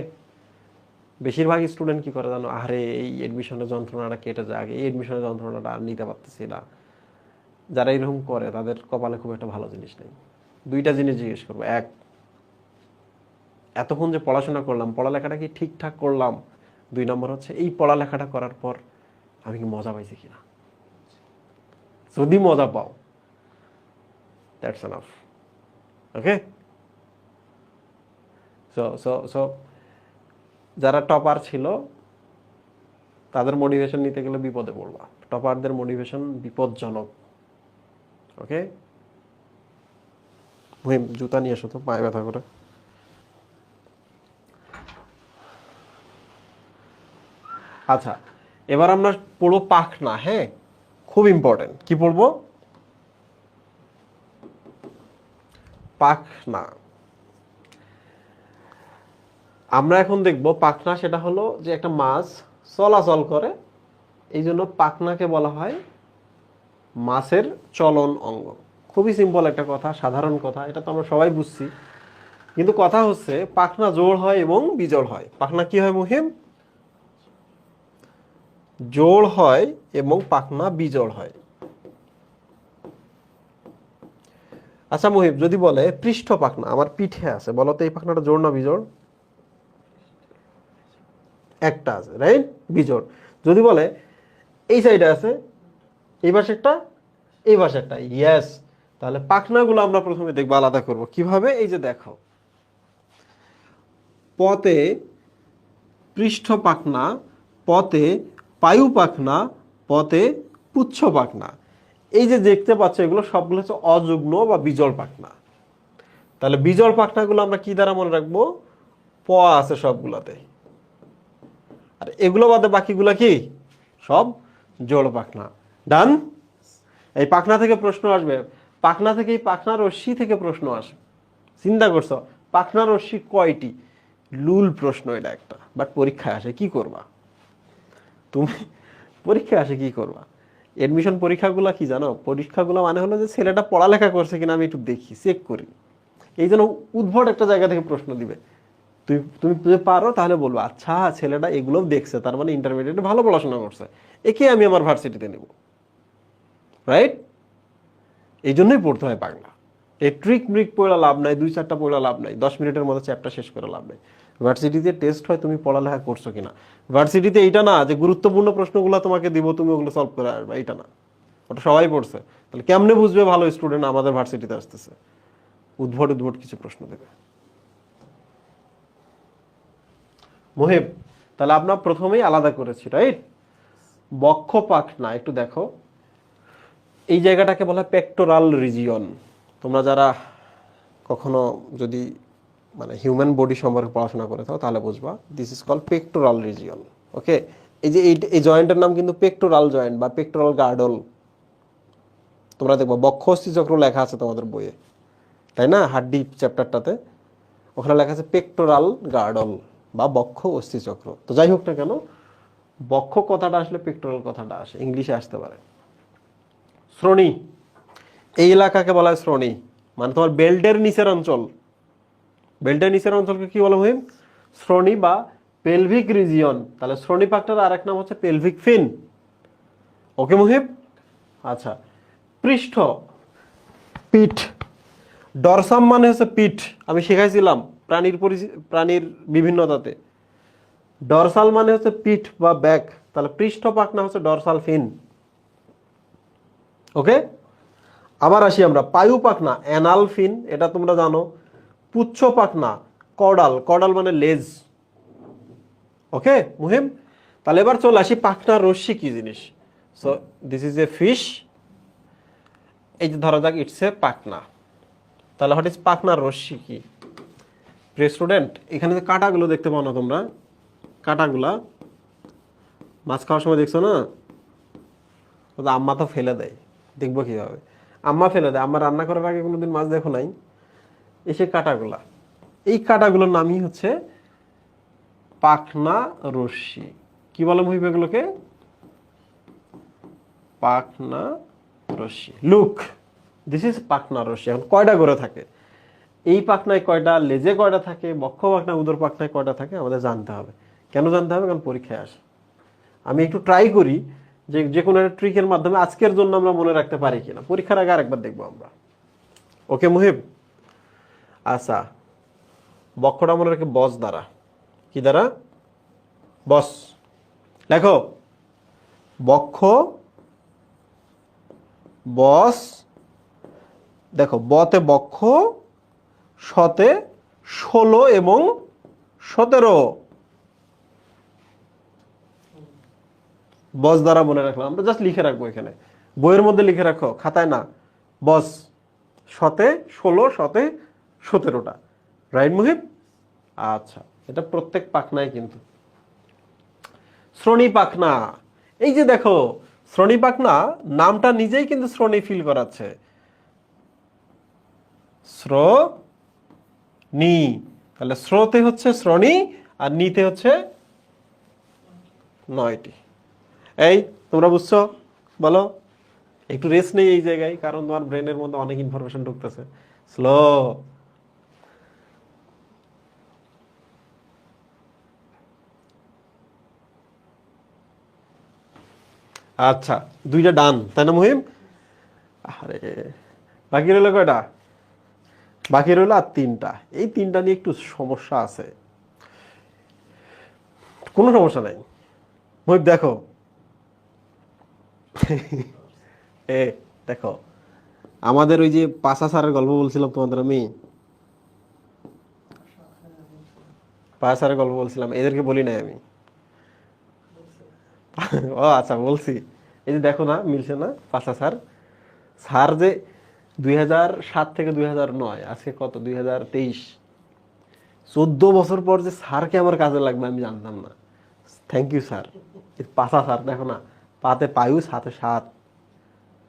বেশিরভাগ স্টুডেন্ট কি করে জানো, আরে এই এডমিশনের যন্ত্রণাটা কেটে যাক, এই এডমিশনের যন্ত্রণাটা আর নিতে পারতেছি না। যারা এরকম করে তাদের কপালে খুব একটা ভালো জিনিস নেই। 2টা জিনিস জিজ্ঞেস করবো। এক, এতক্ষণ যে পড়াশোনা করলাম, পড়ালেখাটা কি ঠিকঠাক করলাম? 2 নম্বর হচ্ছে, এই পড়ালেখাটা করার পর আমি কি মজা পাইছি কিনা? যদি মজা পাও, that's enough. Okay? So so so যারা টপার ছিল তাদের মোটিভেশন নিতে গেলে বিপদে পড়বা। টপারদের মোটিভেশন বিপজ্জনক। ওকে, মুহিম জুতা নিয়ে এসো তো, পায়ে ব্যথা করে। আচ্ছা, এবার আমরা পড়বো পাখনা। হ্যাঁ, খুব ইম্পর্টেন্ট। কি পড়বো? পাখনা। আমরা এখন দেখব পাখনা সেটা হলো যে একটা মাছ চলাচল করে, এই জন্য পাখনাকে বলা হয় মাছের চলন অঙ্গ। খুবই সিম্পল একটা কথা, সাধারণ কথা, এটা তো আমরা সবাই বুঝছি। কিন্তু কথা হচ্ছে পাখনা জোড় হয় এবং বিজোড় হয়। পাখনা কি হয় মুহিম? জোড় হয় এবং পাখনা বিজোড় হয়। আচ্ছা মুহিব, যদি বলে পৃষ্ঠ পাখনা আমার পিঠে আছে, বলো তো এই পাখনাটা জোড় না বিজোড়? একটা আছে, রাইট, বিজোড়। যদি বলে এই সাইডে আছে, এই পাশেরটা, এই পাশেরটা, ইয়েস। তাহলে পাখনাগুলো আমরা প্রথমে দেখবো, আলাদা করব কিভাবে। এই যে দেখো, পতে পৃষ্ঠ পাখনা, পতে পায়ু পাখনা, পতে পুচ্ছ পাখনা। এই যে দেখতে পাচ্ছ এগুলো সবগুলো হচ্ছে অযুগ্ম বা বিজোড় পাখনা। তাহলে বিজোড় পাখনাগুলো আমরা কি দ্বারা মনে রাখবো? প আছে সবগুলাতে, আর এগুলো বাদে বাকিগুলা কি সব জোড় পাখনা। ডান। এই পাখনা থেকে প্রশ্ন আসবে, পাখনা থেকে, এই পাখনা রশ্মি থেকে প্রশ্ন আসবে। চিন্তা করছো পাখনা রশ্মি কয়টি? লুল প্রশ্ন এটা একটা, বাট পরীক্ষায় আসে। কি করবা তুমি? পরীক্ষায় আসে কি করবা? এডমিশন পরীক্ষাগুলো কি জানো? পরীক্ষাগুলো মানে হলো যে ছেলেটা পড়ালেখা করছে কিনা আমি একটু দেখি, চেক করি। এই জন্য উদ্ভট একটা জায়গা থেকে প্রশ্ন দিবে। তুমি তুমি যদি পারো তাহলে বলবো আচ্ছা ছেলেটা এগুলো দেখছে, তার মানে ইন্টারমিডিয়েটে ভালো পড়াশোনা করছে, একে আমি আমার ভার্সিটিতে নেব। রাইট? এই জন্যই পড়তে হয় বাংলা। এই ট্রিক ব্রিক পড়া লাভ নাই, 2-4টা পড়া লাভ নাই, 10 মিনিটের মধ্যে চ্যাপ্টার শেষ করে লাভ নাই। ভার্সিটিতে টেস্ট হয় তুমি পড়ালেখা করছো কিনা। ভার্সিটিতে এইটা না যে গুরুত্বপূর্ণ প্রশ্নগুলো তোমাকে দিব, তুমি ওগুলো সলভ করে আসবে, এইটা না। ওটা সবাই পড়ছে। তাহলে কেমনে বুঝবে ভালো স্টুডেন্ট আমাদের ভার্সিটিতে আসতেছে? উদ্ভট উদ্ভট কিছু প্রশ্ন দেবে। মোহেব, তাহলে আমরা প্রথমেই আলাদা করেছি, রাইট? বক্ষ পাখনা একটু দেখো, এই জায়গাটাকে বলা হয় পেক্টোরাল রিজিয়ন। তোমরা যারা কখনো যদি মানে হিউম্যান বডি সম্পর্কে পড়াশোনা করে থাকো তাহলে বুঝবা, this is call pectoral region. Okay, এই যে এই জয়েন্টের নাম কিন্তু পেক্টোরাল জয়েন্ট বা পেক্টোরাল গার্ডল। তোমরা দেখবা বক্ষ অস্থিচক্র লেখা আছে তোমাদের বইয়ে, তাই না? হাড্ডি চ্যাপ্টারটাতে ওখানে লেখা আছে পেক্টোরাল গার্ডল বা বক্ষ অস্থিচক্র। তো যাই হোক না কেন, বক্ষ কথাটা আসলে পেক্টোরাল কথাটা আসে, ইংলিশে আসতে পারে। শ্রোণী, এই এলাকাকে বলা হয় শ্রোণী, মানে তোমার বেল্টের নিচের অঞ্চল। বেল্টের নিচের অঞ্চলকে কি বলা হয়? শ্রোণী বা পেলভিক রিজিয়ন। তাহলে শ্রোণী পাকটার আরেক নাম হচ্ছে পেলভিক ফিন। ওকে মুহিব? আচ্ছা, পৃষ্ঠ, পিঠ। ডরসাম মানে হচ্ছে পিঠ, আমি শিখাইছিলাম প্রাণীর বিভিন্নতাতে। ডরসাল মানে হচ্ছে পিঠ বা ব্যাক, তাহলে পৃষ্ঠ পাখনা হচ্ছে ডরসাল ফিন। ওকে, আবার আসি আমরা পায়ু পাখনা, অ্যানাল ফিন, এটা তোমরা জানো। পুচ্ছ পাখনা কর্ডাল, কর্ডাল মানে লেজ। ওকে মুহিম, তাহলে এবার চলে আসি পাখনা রশ্মি কি জিনিস। So this is a fish, এই যে ধরা যাক ইটস এ পাখনা। তাহলে হোয়াট ইজ পাখনার রশ্মি কি? প্রিয় স্টুডেন্ট, এখানে যে কাঁটাগুলো দেখতে পাও না তোমরা, কাঁটাগুলা মাছ খাওয়ার সময় দেখছো না? আম্মা তো ফেলে দেয়, দেখবো কিভাবে? আম্মা ফেলে দেয়। আম্মা রান্না করার আগে কোনোদিন মাছ দেখো নাই? এসে কাঁটাগুলা, এই কাঁটাগুলোর নামই হচ্ছে পাখনা রশ্মি। কি বলে মহিব এগুলোকে? পাখনা রশ্মি। লুক, দিস ইজ পাখনা রশ্মি। এখন কয়টা করে থাকে? এই পাখনায় কয়টা, লেজে কয়টা থাকে, বক্ষ পাখনা, উদর পাখনায় কয়টা থাকে আমাদের জানতে হবে। কেন জানতে হবে? কারণ পরীক্ষায় আসে। আমি একটু ট্রাই করি যে কোনো একটা ট্রিকের মাধ্যমে আজকের জন্য আমরা মনে রাখতে পারি কিনা, পরীক্ষার আগে আরেকবার দেখবো আমরা। ওকে মুহিব? আচ্ছা, বক্ষটা মনে রাখে বস দ্বারা। কি দ্বারা? বস। দেখো, বক্ষ, বস, দেখো বতে বক্ষ, শতে 16 এবং 17 বস দ্বারা মনে রাখলাম, আমরা জাস্ট লিখে রাখবো এখানে, বইয়ের মধ্যে লিখে রাখো, খাতায় না। বস 7 16 7 17টা, রাইট মুহিব? আচ্ছা, এটা প্রত্যেক পাখনায় কিন্তু। শ্রোণী পাখনা, এই যে দেখো শ্রোণী পাখনা নামটা নিজেই কিন্তু শ্রোণী ফিল করাচ্ছে, শ্রোণী। তাহলে শ্রোতে হচ্ছে শ্রোণী আর নিতে হচ্ছে 9টি। এই তোমরা বুঝছো? বলো। একটু রেস্ট নেই এই জায়গায়, কারণ তোমার ব্রেনের মধ্যে অনেক ইনফরমেশন ঢুকতেছে। স্লো। আচ্ছা, 2টা ডান, তাই না মুহিম? আরে বাকি রইল কয়টা? বাকি রইল আর 3টা। এই 3টা নিয়ে একটু সমস্যা আছে। কোনো সমস্যা নাই মুহিব, দেখো এ দেখো, আমাদের ওই যে পাশা স্যারের গল্প বলছিলাম তোমাদের, আমি পাশা স্যারের গল্প বলছিলাম, এদেরকে বলি নাই আমি। ও আচ্ছা, বলছি। এই যে দেখো না, মিলছে না? পাশা স্যার, স্যার যে 2007 থেকে 2009, আজকে কত 2023, 14 বছর পর যে স্যারকে আমার কাজে লাগবে আমি জানতাম না। Thank you sir. Pasha sir দেখো না, পাতে পায়ু, সাথে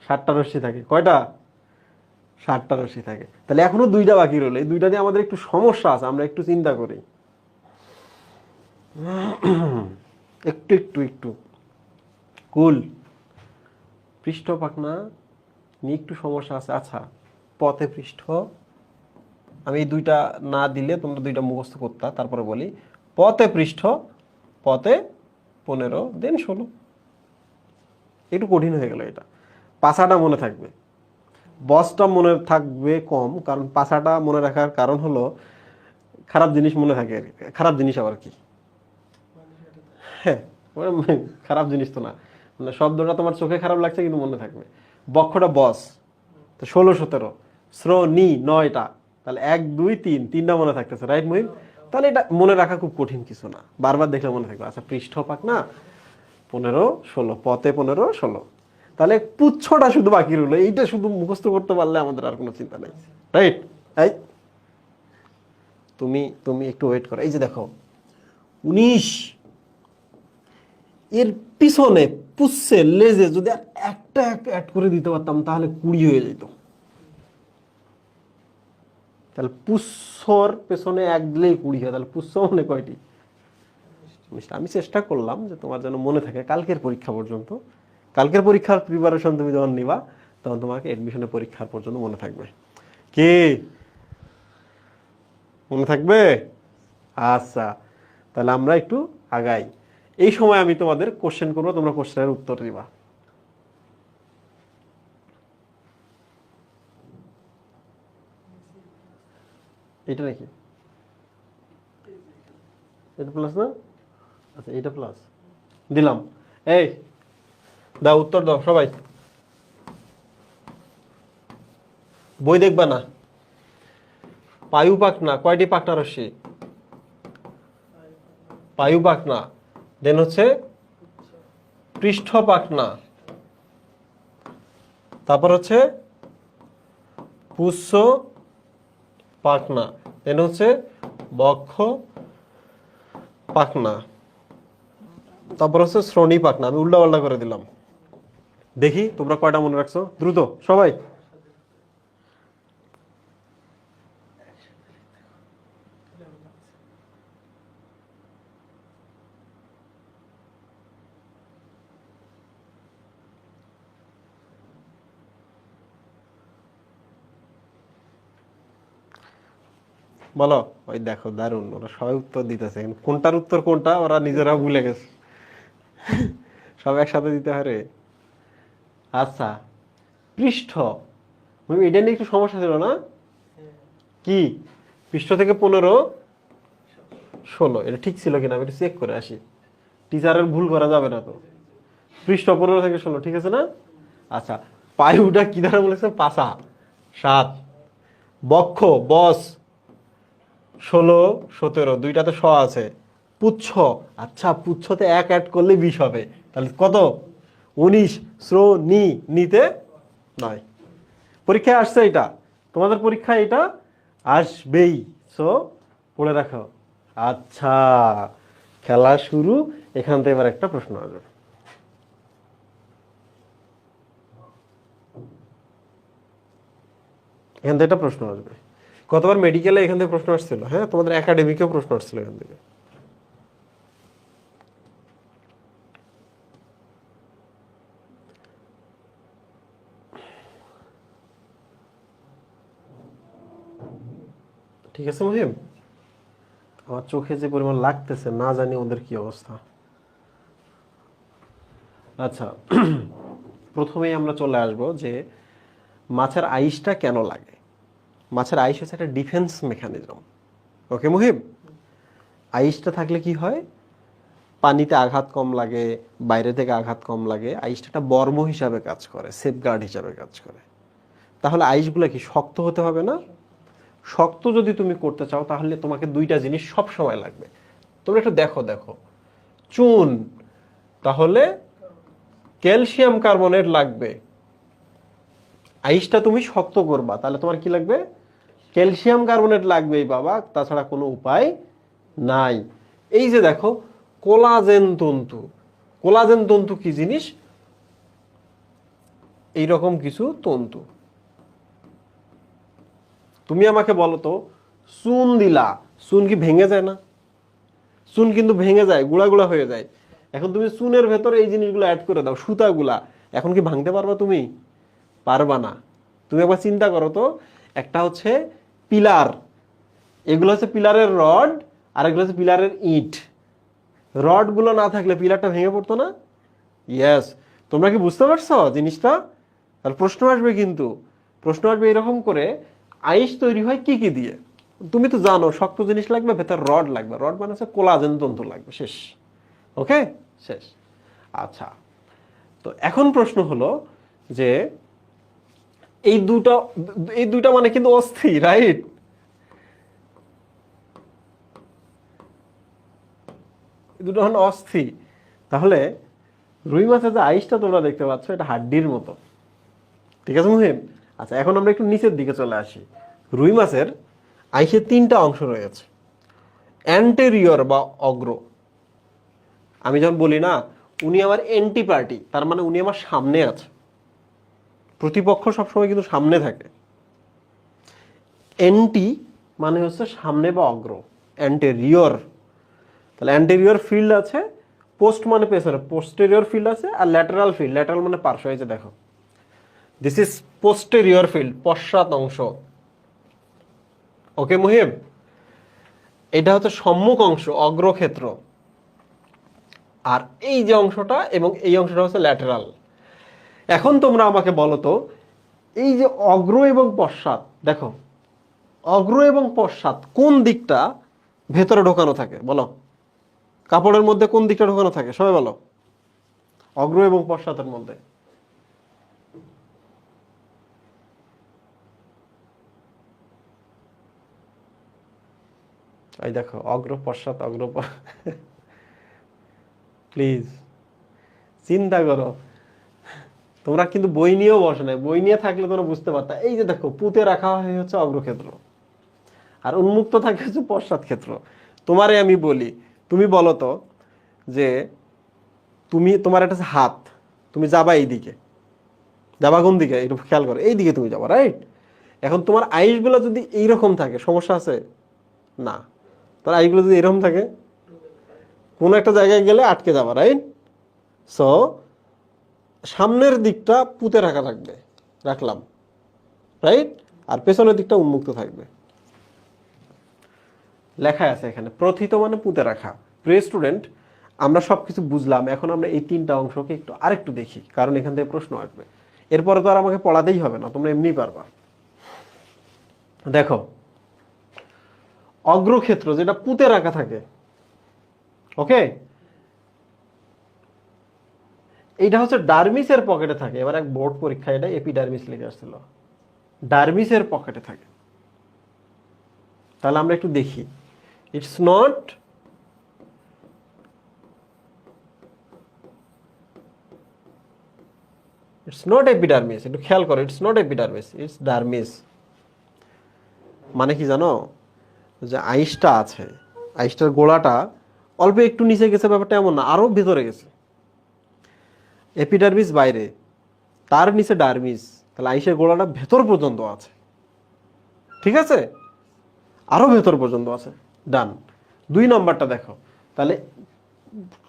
7টা রশ্মি থাকে। কয়টা? 7টা রশ্মি থাকে। তাহলে এখনো 2টা বাকি রইল, এই 2টা নিয়ে আমাদের একটু সমস্যা আছে, আমরা একটু চিন্তা করি। একটু একটু একটু কুল। পৃষ্ঠ পাখনা নিয়ে একটু সমস্যা আছে। আচ্ছা, পথে পৃষ্ঠ, আমি এই 2টা না দিলে তোমরা 2টা মুখস্থ করতা, তারপরে বলি। পথে পৃষ্ঠ, পথে 15 দেন 16। একটু কঠিন হয়ে গেল এটা। পাশাটা মনে থাকবে, বসটা মনে থাকবে কম, কারণ পাশাটা মনে রাখার কারণ হলো খারাপ জিনিস মনে থাকে। খারাপ জিনিস আবার কি? হ্যাঁ, খারাপ জিনিস তো না, মানে শব্দটা তোমার চোখে খারাপ লাগছে কিন্তু মনে থাকবে। বক্ষটা বস, তো 16 17, শ্রোণী 9টা, তাহলে 1 2 3, 3টা মনে থাকতেছে, রাইট মুহিম? তাহলে এটা মনে রাখা খুব কঠিন কিছু না, বারবার দেখলে মনে থাকবে। আচ্ছা, পৃষ্ঠ পাখনা 15 16, পথে 15 16, তাহলে পুচ্ছটা শুধু বাকি রইলো। এইটা শুধু মুখস্থ করতে পারলে আমাদের আর কোনো চিন্তা নেই, রাইট? এই তুমি তুমি একটু ওয়েট করো। এই যে দেখো 19, এর পিছনে পুচ্ছে লেজে যদি একটা অ্যাড করে দিতে পারতাম তাহলে 20 হয়ে যেত। তাহলে পুচ্ছর পেছনে 1 দিলেই 20 হয়, তাহলে পুচ্ছ মানে কয়টি? আমি চেষ্টা করলাম যে তোমার যেন মনে থাকে কালকের পরীক্ষা পর্যন্ত। কালকের পরীক্ষার প্রিপারেশন তুমি যখন নিবা, তখন তোমাকে এডমিশনের পরীক্ষার পর্যন্ত মনে থাকবে। কি মনে থাকবে? আচ্ছা, তাহলে আমরা একটু আগাই। এই সময় আমি তোমাদের কোশ্চেন করবো, তোমরা কোশ্চেনের উত্তর দিবা। এটা নাকি এটা প্লাস না? আচ্ছা, এটা প্লাস দিলাম। এই দাও, উত্তর দাও সবাই। বই দেখবা না। পায়ু পাখনা, কয়টি পাখনা রশ্মি? পায়ু পাখনা, দেন হচ্ছে পৃষ্ঠ পাখনা, তারপর হচ্ছে পুচ্ছ পাখনা, দেন হচ্ছে বক্ষ পাখনা, তারপর হচ্ছে শ্রোণী পাখনা। আমি উল্টা পাল্টা করে দিলাম, দেখি তোমরা কয়টা মনে রাখছো। দ্রুত সবাই। বলো। ওই দেখো, দারুণ, ওরা সবাই উত্তর দিতেছে। কোনটার উত্তর কোনটা ওরা নিজেরা ভুলে গেছে। সব একসাথে দিতে পারে। আচ্ছা, পৃষ্ঠ, এটা নিয়ে একটু সমস্যা ছিল না? কি পৃষ্ঠ থেকে 15 16, এটা ঠিক ছিল কিনা আমি একটু চেক করে আসি। টিচারের ভুল করা যাবে না তো। পৃষ্ঠ 15 থেকে 16, ঠিক আছে না? আচ্ছা, পায়ুটা কি দ্বারা বলেছে? পাশা 7, বক্ষ বস 16, 17 দুইটাতে স আছে। পুচ্ছ, আচ্ছা পুচ্ছতে 1 অ্যাড করলে 20 হবে, তাহলে কত? 19। শ্রোণী, নিতে 9। পরীক্ষায় আসছে এটা, তোমাদের পরীক্ষায় এটা আসবেই, সো পড়ে রাখো। আচ্ছা, খেলা শুরু। এখান থেকে এবার একটা প্রশ্ন আসবে। এখান থেকে একটা প্রশ্ন আসবে। গতবার মেডিকেলে এখান থেকে প্রশ্ন আসছিল, হ্যাঁ তোমাদের একাডেমিকেও প্রশ্ন আসছিল এখান থেকে। ঠিক আছে মহিম, আমার চোখে যে পরিমাণ লাগতেছে না জানি ওদের কি অবস্থা। আচ্ছা, প্রথমেই আমরা চলে আসব যে মাছের আইসটা কেন লাগে। মাছের আইস হচ্ছে একটা ডিফেন্স মেকানিজম। ওকে মহিম, আইসটা থাকলে কি হয়, পানিতে আঘাত কম লাগে, বাইরে থেকে আঘাত কম লাগে। আইসটা একটা বর্ম হিসাবে কাজ করে, সেফগার্ড হিসাবে কাজ করে। তাহলে আইসগুলো কি শক্ত হতে হবে না? শক্ত যদি তুমি করতে চাও তাহলে তোমাকে দুইটা জিনিস সব সময় লাগবে। তোমরা একটু দেখো দেখো, চুন, তাহলে ক্যালসিয়াম কার্বনেট লাগবে। আইসটা তুমি শক্ত করবা তাহলে তোমার কি লাগবে? ক্যালসিয়াম কার্বনেট লাগবেই বাবা, তাছাড়া কোনো উপায় নাই। এই যে দেখো কোলাজেন তন্তু, কোলাজেন তন্তু কি জিনিস? এইরকম কিছু তন্তু। তুমি আমাকে বলো তো, চুন দিলা, চুন কি ভেঙে যায় না? চুন কিন্তু ভেঙে যায়, গুঁড়া গুঁড়া হয়ে যায়। এখন তুমি চুনের ভেতরে এই জিনিসগুলো অ্যাড করে দাও, সুতাগুলা, এখন কি ভাঙতে পারবা তুমি? পারবা না। তুমি একবার চিন্তা করো তো, একটা হচ্ছে পিলার, এগুলো হচ্ছে পিলারের রড, আর এগুলো হচ্ছে পিলারের ইট। রডগুলো না থাকলে পিলারটা ভেঙে পড়তো না? ইয়েস। তোমরা কি বুঝতে পারছো জিনিসটা? তাহলে প্রশ্ন আসবে, কিন্তু প্রশ্ন আসবে এরকম করে, আইস তৈরি হয় কি কি দিয়ে? তুমি তো জানো শক্ত জিনিস লাগবে, ভেতর রড লাগবে, রড মানে হচ্ছে কোলাজেন তন্তু লাগবে, শেষ। ওকে, শেষ। আচ্ছা, তো এখন প্রশ্ন হলো যে এই দুটো, এই দুইটা মানে কিন্তু অস্থি, রাইট? এই দুটো হলো অস্থি। তাহলে রুই মাছের যে আইসটা তোমরা দেখতে পাচ্ছ এটা হাড্ডির মতো, ঠিক আছে মুহিম? আচ্ছা, এখন আমরা একটু নিচের দিকে চলে আসি। রুই মাছের আইসের 3টা অংশ রয়েছে। অ্যান্টেরিয়র বা অগ্র, আমি যখন বলি না উনি আমার এন্টি পার্টি, তার মানে উনি আমার সামনে আছে। প্রতিপক্ষ সবসময় কিন্তু সামনে থাকে। এন্টি মানে হচ্ছে সামনে বা অগ্র, অ্যান্টেরিয়র। তাহলে অ্যান্টেরিয়র ফিল্ড আছে, পোস্ট মানে পেছনে, পোস্টেরিয়র ফিল্ড আছে, আর ল্যাটারাল ফিল্ড, ল্যাটারাল মানে পার্শ্ব। এই যে দেখো, দিস ইজ পোস্টেরিয়র ফিল্ড, পশ্চাৎ অংশ। ওকে মুহিব, এটা হচ্ছে সম্মুখ অংশ, অগ্রক্ষেত্র। আর এই যে অংশটা এবং এই অংশটা হচ্ছে ল্যাটারাল। এখন তোমরা আমাকে বলো তো, এই যে অগ্র এবং পশ্চাৎ, দেখো অগ্র এবং পশ্চাৎ কোন দিকটা ভেতরে ঢোকানো থাকে বলো? কাপড়ের মধ্যে কোন দিকটা ঢোকানো থাকে সবাই বলো? অগ্র এবং পশ্চাতের মধ্যে। এই দেখো, অগ্র পশ্চাৎ, অগ্র প্লিজ চিন্তা করো। তোমরা কিন্তু বই নিয়েও বসে নাই, বই নিয়ে থাকলে তোমরা বুঝতে পারতা। এই যে দেখো, পুঁতে রাখা হয় হচ্ছে অগ্রক্ষেত্র, আর উন্মুক্ত থাকে হচ্ছে পশ্চাৎ ক্ষেত্র। তোমারে আমি বলি, তুমি বলো তো যে তুমি, তোমার একটা হাত, তুমি যাবা এইদিকে, যাবা কোন দিকে একটু খেয়াল করো, এই দিকে তুমি যাবা, রাইট? এখন তোমার আইসগুলো যদি এইরকম থাকে সমস্যা আছে? না। তোমার আইসগুলো যদি এরকম থাকে, কোনো একটা জায়গায় গেলে আটকে যাবা, রাইট? সো সামনের দিকটা পুঁতে রাখা থাকবে, রাখলাম, রাইট? আর পেছনের দিকটা উন্মুক্ত থাকবে। লেখা আছে এখানে, প্রথিত মানে পুঁতে রাখা। প্রিয় স্টুডেন্ট, আমরা সবকিছু বুঝলাম, এখন আমরা এই 3টা অংশকে একটু আরেকটু দেখি, কারণ এখান থেকে প্রশ্ন আসবে। এরপরে তো আর আমাকে পড়াতেই হবে না, তোমরা এমনি পারবা। দেখো, অগ্রক্ষেত্র যেটা পুঁতে রাখা থাকে, ওকে, এইটা হচ্ছে ডার্মিসের পকেটে থাকে। এবার এক বোর্ড পরীক্ষা এটা এপিডার্মিস লিখে আসছিল, ডার্মিসের পকেটে থাকে। তাহলে আমরা একটু দেখি। It's not epidermis. একটু খেয়াল করো, it's not epidermis, it's dermis. মানে কি জানো, যে আইসটা আছে, আইসটার গোড়াটা অল্প একটু নিচে গেছে, ব্যাপারটা এমন না, আরো ভেতরে গেছে। এপিডার্মিস বাইরে, তার নিচে ডার্মিস, তাহলে আইসের গোড়াটা ভেতর পর্যন্ত আছে। ঠিক আছে, আরো ভেতর পর্যন্ত আছে। ডান। 2 নম্বরটা দেখো, তাহলে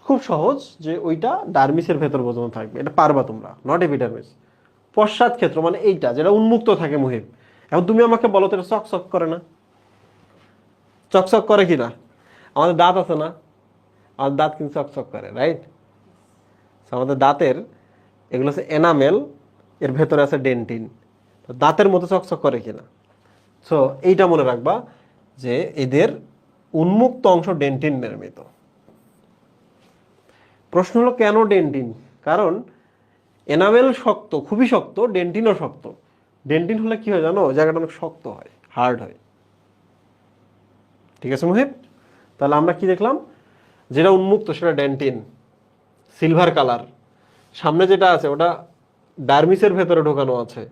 খুব সহজ যে ওইটা ডার্মিসের ভেতর পর্যন্ত থাকবে, এটা পারবা তোমরা, নট এপিডার্মিস। পশ্চাৎ ক্ষেত্র মানে এইটা যেটা উন্মুক্ত থাকে মুহিব। এখন তুমি আমাকে বলো তো এটা চকচক করে না? চকচক করে কি না? আমাদের দাঁত আছে না, আমাদের দাঁত কিন্তু চকচক করে, রাইট? আমাদের দাঁতের এগুলো হচ্ছে এনামেল, এর ভেতরে আছে ডেন্টিন, দাঁতের মতো চকচক করে কিনা। সো এইটা মনে রাখবা যে এদের উন্মুক্ত অংশ ডেন্টিন নির্মিত। প্রশ্ন হলো কেন ডেন্টিন? কারণ এনামেল শক্ত, খুবই শক্ত, ডেন্টিনও শক্ত। ডেন্টিন হলে কি হয় জানো, জায়গাটা অনেক শক্ত হয়, হার্ড হয়। ঠিক আছে মুহিব? তাহলে আমরা কি দেখলাম, যেটা উন্মুক্ত সেটা ডেন্টিন, সিলভার কালার। সামনে যেটা আছে ওটা ডার্মিসের ভেতরে ঢোকানো আছে,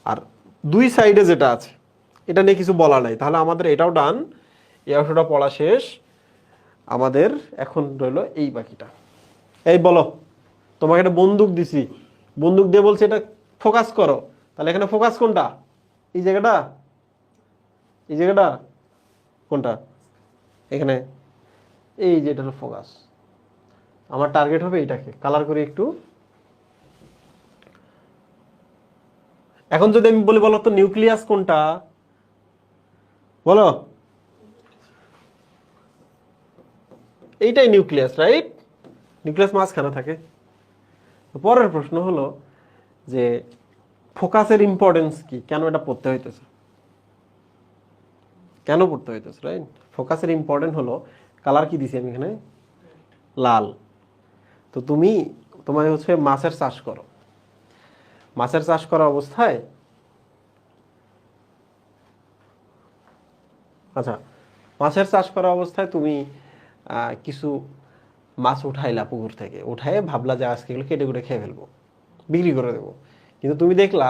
আর 2 সাইডে যেটা আছে এটা নিয়ে কিছু বলা নাই। তাহলে আমাদের এটাও ডান, এই অংশটা পড়া শেষ। আমাদের এখন রইল এই বাকিটা। এই বলো, তোমাকে একটা বন্দুক দিছি, বন্দুক দিয়ে বলছে এটা ফোকাস করো, তাহলে এখানে ফোকাস কোনটা? এই জায়গাটা, এই জায়গাটা কোনটা? এখানে, এই যে এটা হলো ফোকাস। আমার টার্গেট হবে এটাকে কালার করি একটু। এখন যদি আমি বলি বলো তো নিউক্লিয়াস কোনটা, বলো। এইটাই নিউক্লিয়াস, রাইট? নিউক্লিয়াস মাঝখানে থাকে। পরের প্রশ্ন হলো যে ফোকাসের ইম্পর্টেন্স কি, কেন এটা পড়তে হইতেছে, কেন পড়তে হইতেছে, রাইট? ফোকাসের ইম্পর্টেন্ট হলো, কালার কি দিছি আমি এখানে, লাল। তো তুমি তোমার হচ্ছে মাছের চাষ করো, মাছের চাষ করা অবস্থায়, আচ্ছা, মাছের চাষ করা অবস্থায় তুমি কিছু মাছ উঠাইলা পুকুর থেকে, উঠাই ভাবলা যে আজকে এগুলো কেটে কুটে খেয়ে ফেলবো, বিক্রি করে দেবো। কিন্তু তুমি দেখলা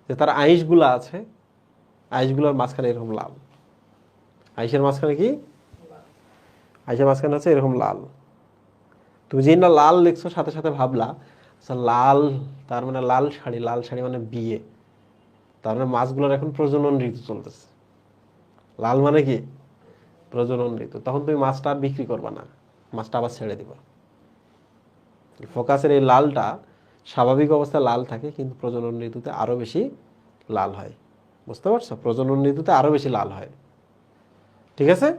যে তার আইসগুলো আছে, আইসগুলোর মাঝখানে এরকম লাল। আইসের মাঝখানে কি, আইসের মাঝখানে আছে এরকম লাল। তুমি যে না লাল দেখছো, সাথে সাথে ভাবলা আচ্ছা লাল, তার মানে লাল শাড়ি, লাল শাড়ি মানে বিয়ে, তার মানে মাছগুলোর এখন প্রজনন ঋতু চলতেছে। লাল মানে কি, প্রজনন ঋতু। তখন তুমি মাছটা আর বিক্রি করবা না, মাছটা আবার ছেড়ে দিবা। ফোকাসের এই লালটা স্বাভাবিক অবস্থায় লাল থাকে, কিন্তু প্রজনন ঋতুতে আরো বেশি লাল হয়। বুঝতে পারছো? প্রজনন ঋতুতে আরো বেশি লাল হয়। ঠিক আছে?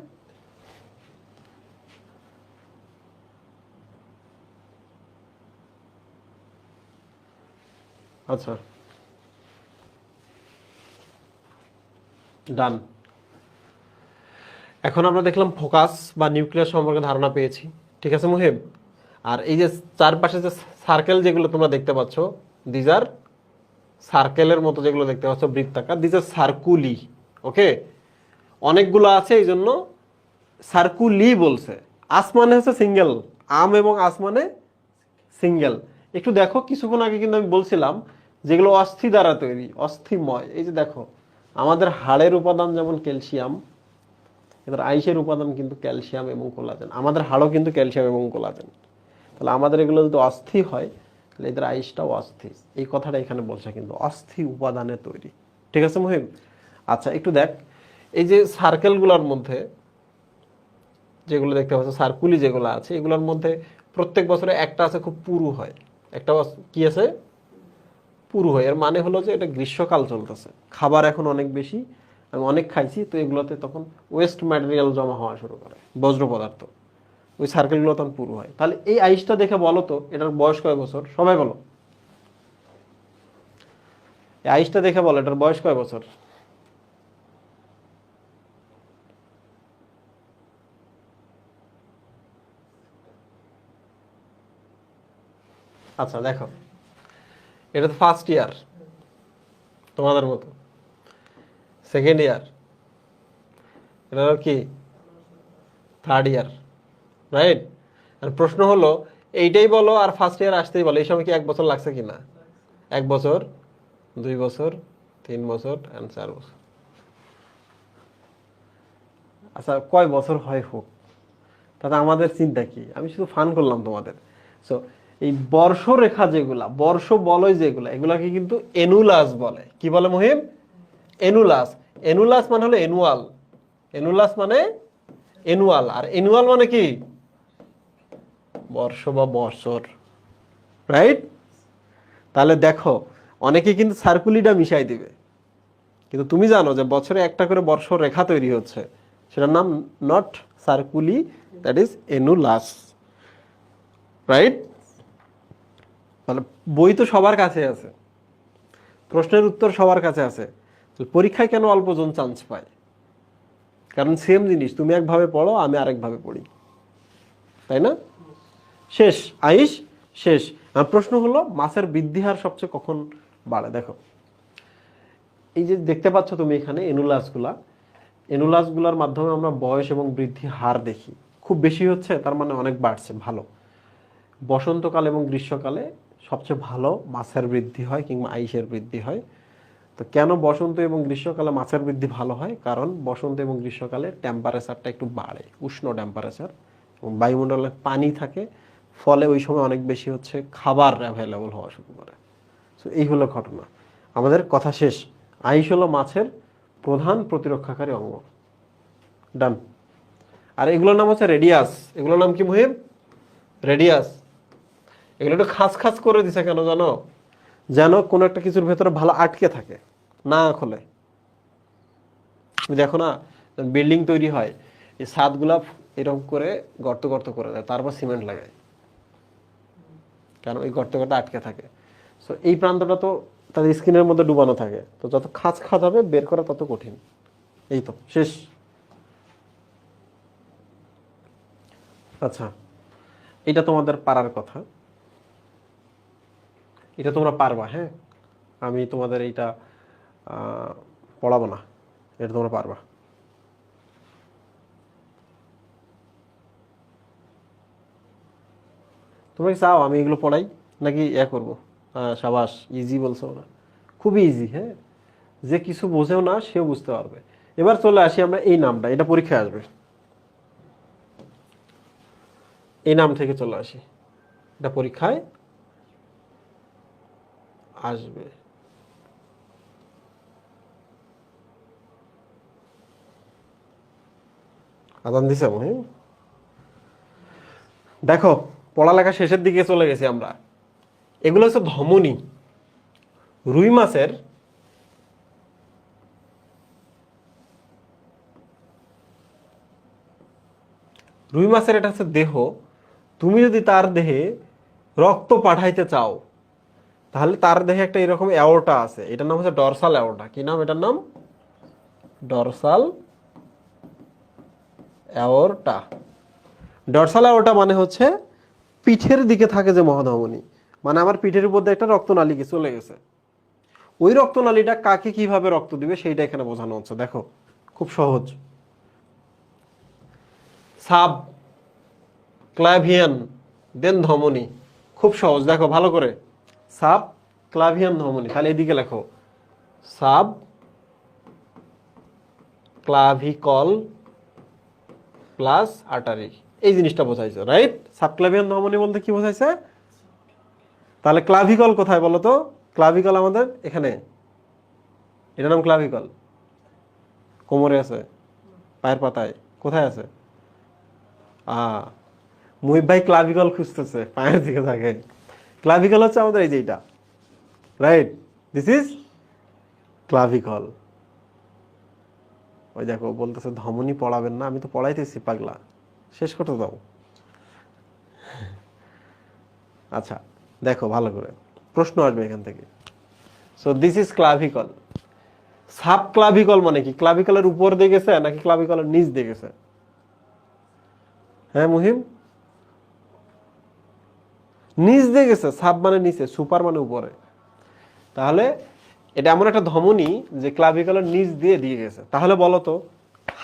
আচ্ছা, ডান। এখন আমরা দেখলাম ফোকাস বা নিউক্লিয়াস সম্পর্কে ধারণা পেয়েছি। ঠিক আছে মুহিব? আর এই যে চারপাশে যে সার্কেল যেগুলো তোমরা দেখতে পাচ্ছ, দিজ আর সার্কেলের মতো যেগুলো দেখতে পাচ্ছ বৃত্তাকার, দিজ আর সার্কুলি। ওকে, অনেকগুলো আছে এই জন্য সার্কুলি বলছে। আসমানে হচ্ছে সিঙ্গেল, আম এবং আসমানে সিঙ্গেল। একটু দেখো, কিছুক্ষণ আগে কিন্তু আমি বলছিলাম যেগুলো অস্থি দ্বারা তৈরি, অস্থিময়। এই যে দেখো, আমাদের হাড়ের উপাদান যেমন ক্যালসিয়াম, এদের আইসের উপাদান কিন্তু ক্যালসিয়াম এবং কোলাজেন। আমাদের হাড়ও কিন্তু ক্যালসিয়াম এবং কোলাজেন। তাহলে আমাদের এগুলো যদি অস্থি হয়, তাহলে এদের আইসটাও অস্থি। এই কথাটা এখানে বলছে, কিন্তু অস্থি উপাদানে তৈরি। ঠিক আছে মুহিম? আচ্ছা, একটু দেখ, এই যে সার্কেলগুলোর মধ্যে যেগুলো দেখতে পাচ্ছ, সার্কুলি যেগুলো আছে, এগুলোর মধ্যে প্রত্যেক বছরে একটা আছে খুব পুরু হয়, একটা কি আছে, পুরু হয়। এর মানে হলো যে এটা গ্রীষ্মকাল চলতেছে, খাবার এখন অনেক বেশি, আমি অনেক খাইছি, তো এগুলোতে তখন ওয়েস্ট ম্যাটেরিয়াল জমা হওয়া শুরু করে, বজ্র পদার্থ। ওই সার্কেলগুলো তখন পুরু হয়। তাহলে এই আইসটা দেখে বলো তো এটার বয়স কয় বছর, সবাই বলো। এই আইসটা দেখে বলো এটার বয়স কয় বছর। আচ্ছা দেখো, এটা তো ফার্স্ট ইয়ার তোমাদের মতো, সেকেন্ড ইয়ার, এটা কি থার্ড ইয়ার, রাইট? আর প্রশ্ন হলো এইটাই বলো আর ফার্স্ট ইয়ার আসতেই বলো, এই সময় কি 1 বছর লাগছে কিনা? 1 বছর, 2 বছর, 3 বছর এন্ড 4 বছর। আচ্ছা কয় বছর হয় হোক, তাতে আমাদের চিন্তা কি? আমি শুধু ফান করলাম তোমাদের। সো এই বর্ষরেখা যেগুলা, বর্ষ বলয় যেগুলা, এগুলাকে কিন্তু এনুলাস বলে। কি বলে মহিম? এনুলাস। এনুলাস মানে হলো এনুয়াল। এনুলাস মানে এনুয়াল, আর এনুয়াল মানে কি? বর্ষ বা বছর, রাইট? তাহলে দেখো অনেকে কিন্তু সার্কুলিটা মিশাই দিবে, কিন্তু তুমি জানো যে বছরে একটা করে বর্ষ রেখা তৈরি হচ্ছে, সেটার নাম নট সার্কুলি, দ্যাট ইজ এনুলাস, রাইট? তাহলে বই তো সবার কাছে আছে, প্রশ্নের উত্তর সবার কাছে আছে, পরীক্ষায় কেন অল্প জন চান্স পায়? কারণ সেম জিনিস তুমি একভাবে পড়ো, আমি আরেকভাবে পড়ি, তাই না? শেষ আইস শেষ। প্রশ্ন হলো মাছের বৃদ্ধি হার সবচেয়ে কখন বাড়ে? দেখো এই যে দেখতে পাচ্ছ তুমি এখানে এনুলাসগুলা, এনুলাসগুলার মাধ্যমে আমরা বয়স এবং বৃদ্ধি হার দেখি। খুব বেশি হচ্ছে তার মানে অনেক বাড়ছে, ভালো। বসন্তকাল এবং গ্রীষ্মকালে সবচেয়ে ভালো মাছের বৃদ্ধি হয় কিংবা আইসের বৃদ্ধি হয়। তো কেন বসন্ত এবং গ্রীষ্মকালে মাছের বৃদ্ধি ভালো হয়? কারণ বসন্ত এবং গ্রীষ্মকালে টেম্পারেচারটা একটু বাড়ে, উষ্ণ টেম্পারেচার, এবং বায়ুমণ্ডলে পানি থাকে, ফলে ওই সময় অনেক বেশি হচ্ছে খাবার অ্যাভেলেবল হওয়া শুরু করে। সো এই হলো ঘটনা। আমাদের কথা শেষ। আইস হলো মাছের প্রধান প্রতিরক্ষাকারী অঙ্গ। ডান। আর এগুলোর নাম হচ্ছে রেডিয়াস। এগুলোর নাম কি মুহিব? রেডিয়াস। এগুলো একটু খাস খাস করে দিছে কেন জানো? যেন কোনো একটা কিছুর ভেতরে ভালো আটকে থাকে, না খোলে। তুমি দেখো না, বিল্ডিং তৈরি হয়, এই ছাদগুলা এরকম করে গর্ত গর্ত করে দেয়, তারপর সিমেন্ট লাগায়, কেন? এই গর্ত গর্ত আটকে থাকে। সো এই প্রান্তটা তো তাদের স্কিনের মধ্যে ডুবানো থাকে, তো যত খাঁজ খাঁজ হবে বের করা তত কঠিন। এই তো শেষ। আচ্ছা এটা তোমাদের পারার কথা, এটা তোমরা পারবা, হ্যাঁ? আমি তোমাদের এইটা পড়াবো না, এটা তোমরা পারবা। তোমরা কি চাও আমি এগুলো পড়াই নাকি করবো? সাবাস, ইজি বলছো না, খুবই ইজি। হ্যাঁ, যে কিছু বোঝেও না সেও বুঝতে পারবে। এবার চলে আসি আমরা এই নামটা, এটা পরীক্ষায় আসবে, এই নাম থেকে চলে আসি, এটা পরীক্ষায় আসবে। আদান দিছে মহিম। দেখো পড়ালেখা শেষের দিকে চলে গেছি আমরা। এগুলো হচ্ছে ধমনী। রুই মাছের এটা হচ্ছে দেহ। তুমি যদি তার দেহে রক্ত পাঠাইতে চাও, তাহলে তার দেহে একটা এরকম অ্যাওর্টা আছে, এটার নাম হচ্ছে ডরসাল অ্যাওর্টা। কি নাম এটার নাম? Dorsal aorta. ডরসাল অ্যাওর্টা মানে হচ্ছে পিঠের দিকে থাকে যে মহাধমনী, মানে আমার পিঠের উপর দিয়ে একটা রক্তনালী চলে গেছে, ওই রক্তনালীটা কাকে কিভাবে রক্ত দিবে সেইটা এখানে বোঝানো হচ্ছে। দেখো খুব সহজ। সাব ক্লাভিয়ান দেন ধমনী, খুব সহজ। দেখো ভালো করে, সাব ক্লাভিয়ান ধমনী, তাহলে এদিকে লেখো সাব ক্লাভিকল প্লাস আর্টারি, এই জিনিসটা বোঝাইছে, রাইট? সাবক্লাভিয়ান ধমনী বলতে কি বোঝাইছে? তাহলে ক্লাভিকল কোথায় বলো তো? ক্লাভিকল আমাদের এখানে, এটার নাম ক্লাভিকল। কোমরে আছে, পায়ের পাতায়, কোথায় আছে? মুহিব ভাই ক্লাভিকল খুঁজতেছে, পায়ের দিকে থাকে। ক্লাভিকল হচ্ছে আমাদের এই যে এটা, রাইট? This is clavicle. ওই দেখো বলতেছে ধমনী পড়াবেন না, আমি তো পড়াইতেছি পাগলা, শেষ করতে দাও। আচ্ছা দেখো ভালো করে, প্রশ্ন আসবে এখান থেকে। So this is clavicle. Sub clavicle মানে কি? ক্লাভিকলের উপর দিয়ে গেছে নাকি ক্লাভিকলের নিচ দিয়ে গেছে? হ্যাঁ মুহিম, নিচ দিয়ে গেছে। সাব মানে নিচে, সুপার মানে উপরে। তাহলে এটা এমন একটা ধমনী যে ক্লাভিকলের নিচ দিয়ে দিয়ে গেছে। তাহলে বলো তো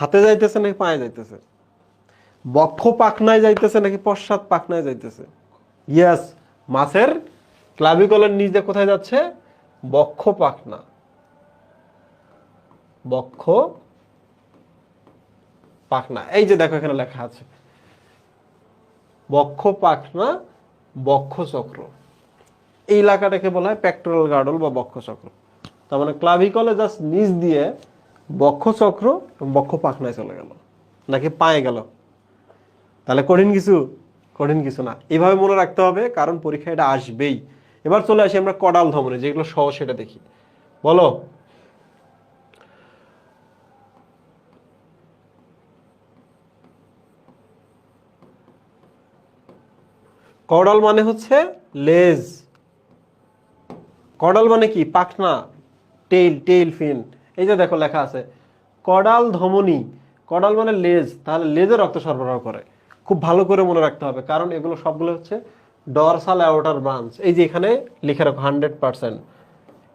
হাতে যাইতেছে নাকি পায়ে যাইতেছে? বক্ষ পাখনায় যাইতেছে নাকি পশ্চাৎ পাখনায় যাইতেছে? ইয়েস, মাছের ক্লাভিকলের নিচ দিয়ে কোথায় যাচ্ছে? বক্ষ পাখনা। বক্ষ পাখনা, এই যে দেখো এখানে লেখা আছে বক্ষ পাখনা, বক্ষ চক্র। এই এলাকাটাকে বলা হয় পেক্টোরাল গার্ডল বা বক্ষ চক্র। তার মানে ক্লাভিকলে জাস্ট নিচ দিয়ে বক্ষ চক্র এবং বক্ষ পাখনায় চলে গেল, নাকি পায়ে গেল? তাহলে কঠিন কিছু? কঠিন কিছু না, এইভাবে মনে রাখতে হবে, কারণ পরীক্ষা এটা আসবেই। এবার চলে আসি আমরা কডাল ধমনী, যেগুলো সহজ সেটা দেখি। বলো, কডাল মানে হচ্ছে লেজ। কডাল মানে কি? পাখনা, টেইল, টেইল ফিন। এই যে দেখো লেখা আছে কডাল ধমনী। কডাল মানে লেজ, তাহলে লেজে রক্ত সরবরাহ করে। খুব ভালো করে মনে রাখতে হবে, কারণ এগুলো সবগুলো হচ্ছে ডরসাল অ্যাওর্টার ব্রাঞ্চ। এই যে এখানে লিখে রাখো 100%,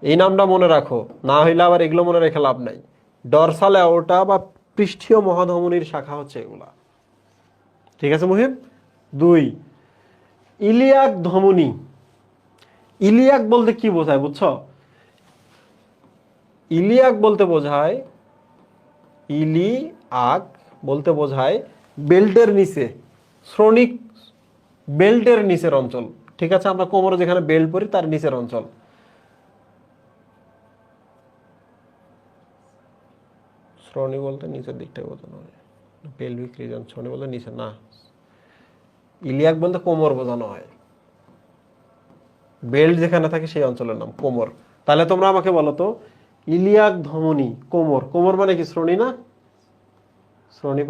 এই নামটা মনে রাখো, না হইলে আবার এগুলো মনে রেখে লাভ নাই। ডরসাল অ্যাওর্টা বা পৃষ্ঠীয় মহাধমনীর শাখা হচ্ছে এগুলা। ঠিক আছে মুহিব? 2, ইলিয়াক ধমনী। ইলিয়াক বলতে কি বোঝায় বুঝছো? ইলিয়াক বলতে বোঝায়, ইলিয়াক বলতে বোঝায় বেল্টের নিচে, শ্রোণিক বেল্টের নিচের অঞ্চল। ঠিক আছে, আমরা কোমরে যেখানে বেল্ট পরি তার নিচের অঞ্চল। শ্রোণী বলতে নিচের দিকটাকে বোঝানো হয়, পেলভিক রিজন। শ্রোণী বলতে নিচে না, ইলিয়াক বলতে কোমর বোঝানো হয়। বেল্ট যেখানে থাকে সেই অঞ্চলের নাম কোমর। তাহলে তোমরা আমাকে বলো তো, ইলিয়াক ধমনী, কোমর। কোমর মানে কি? শ্রোণী না? শ্রোণী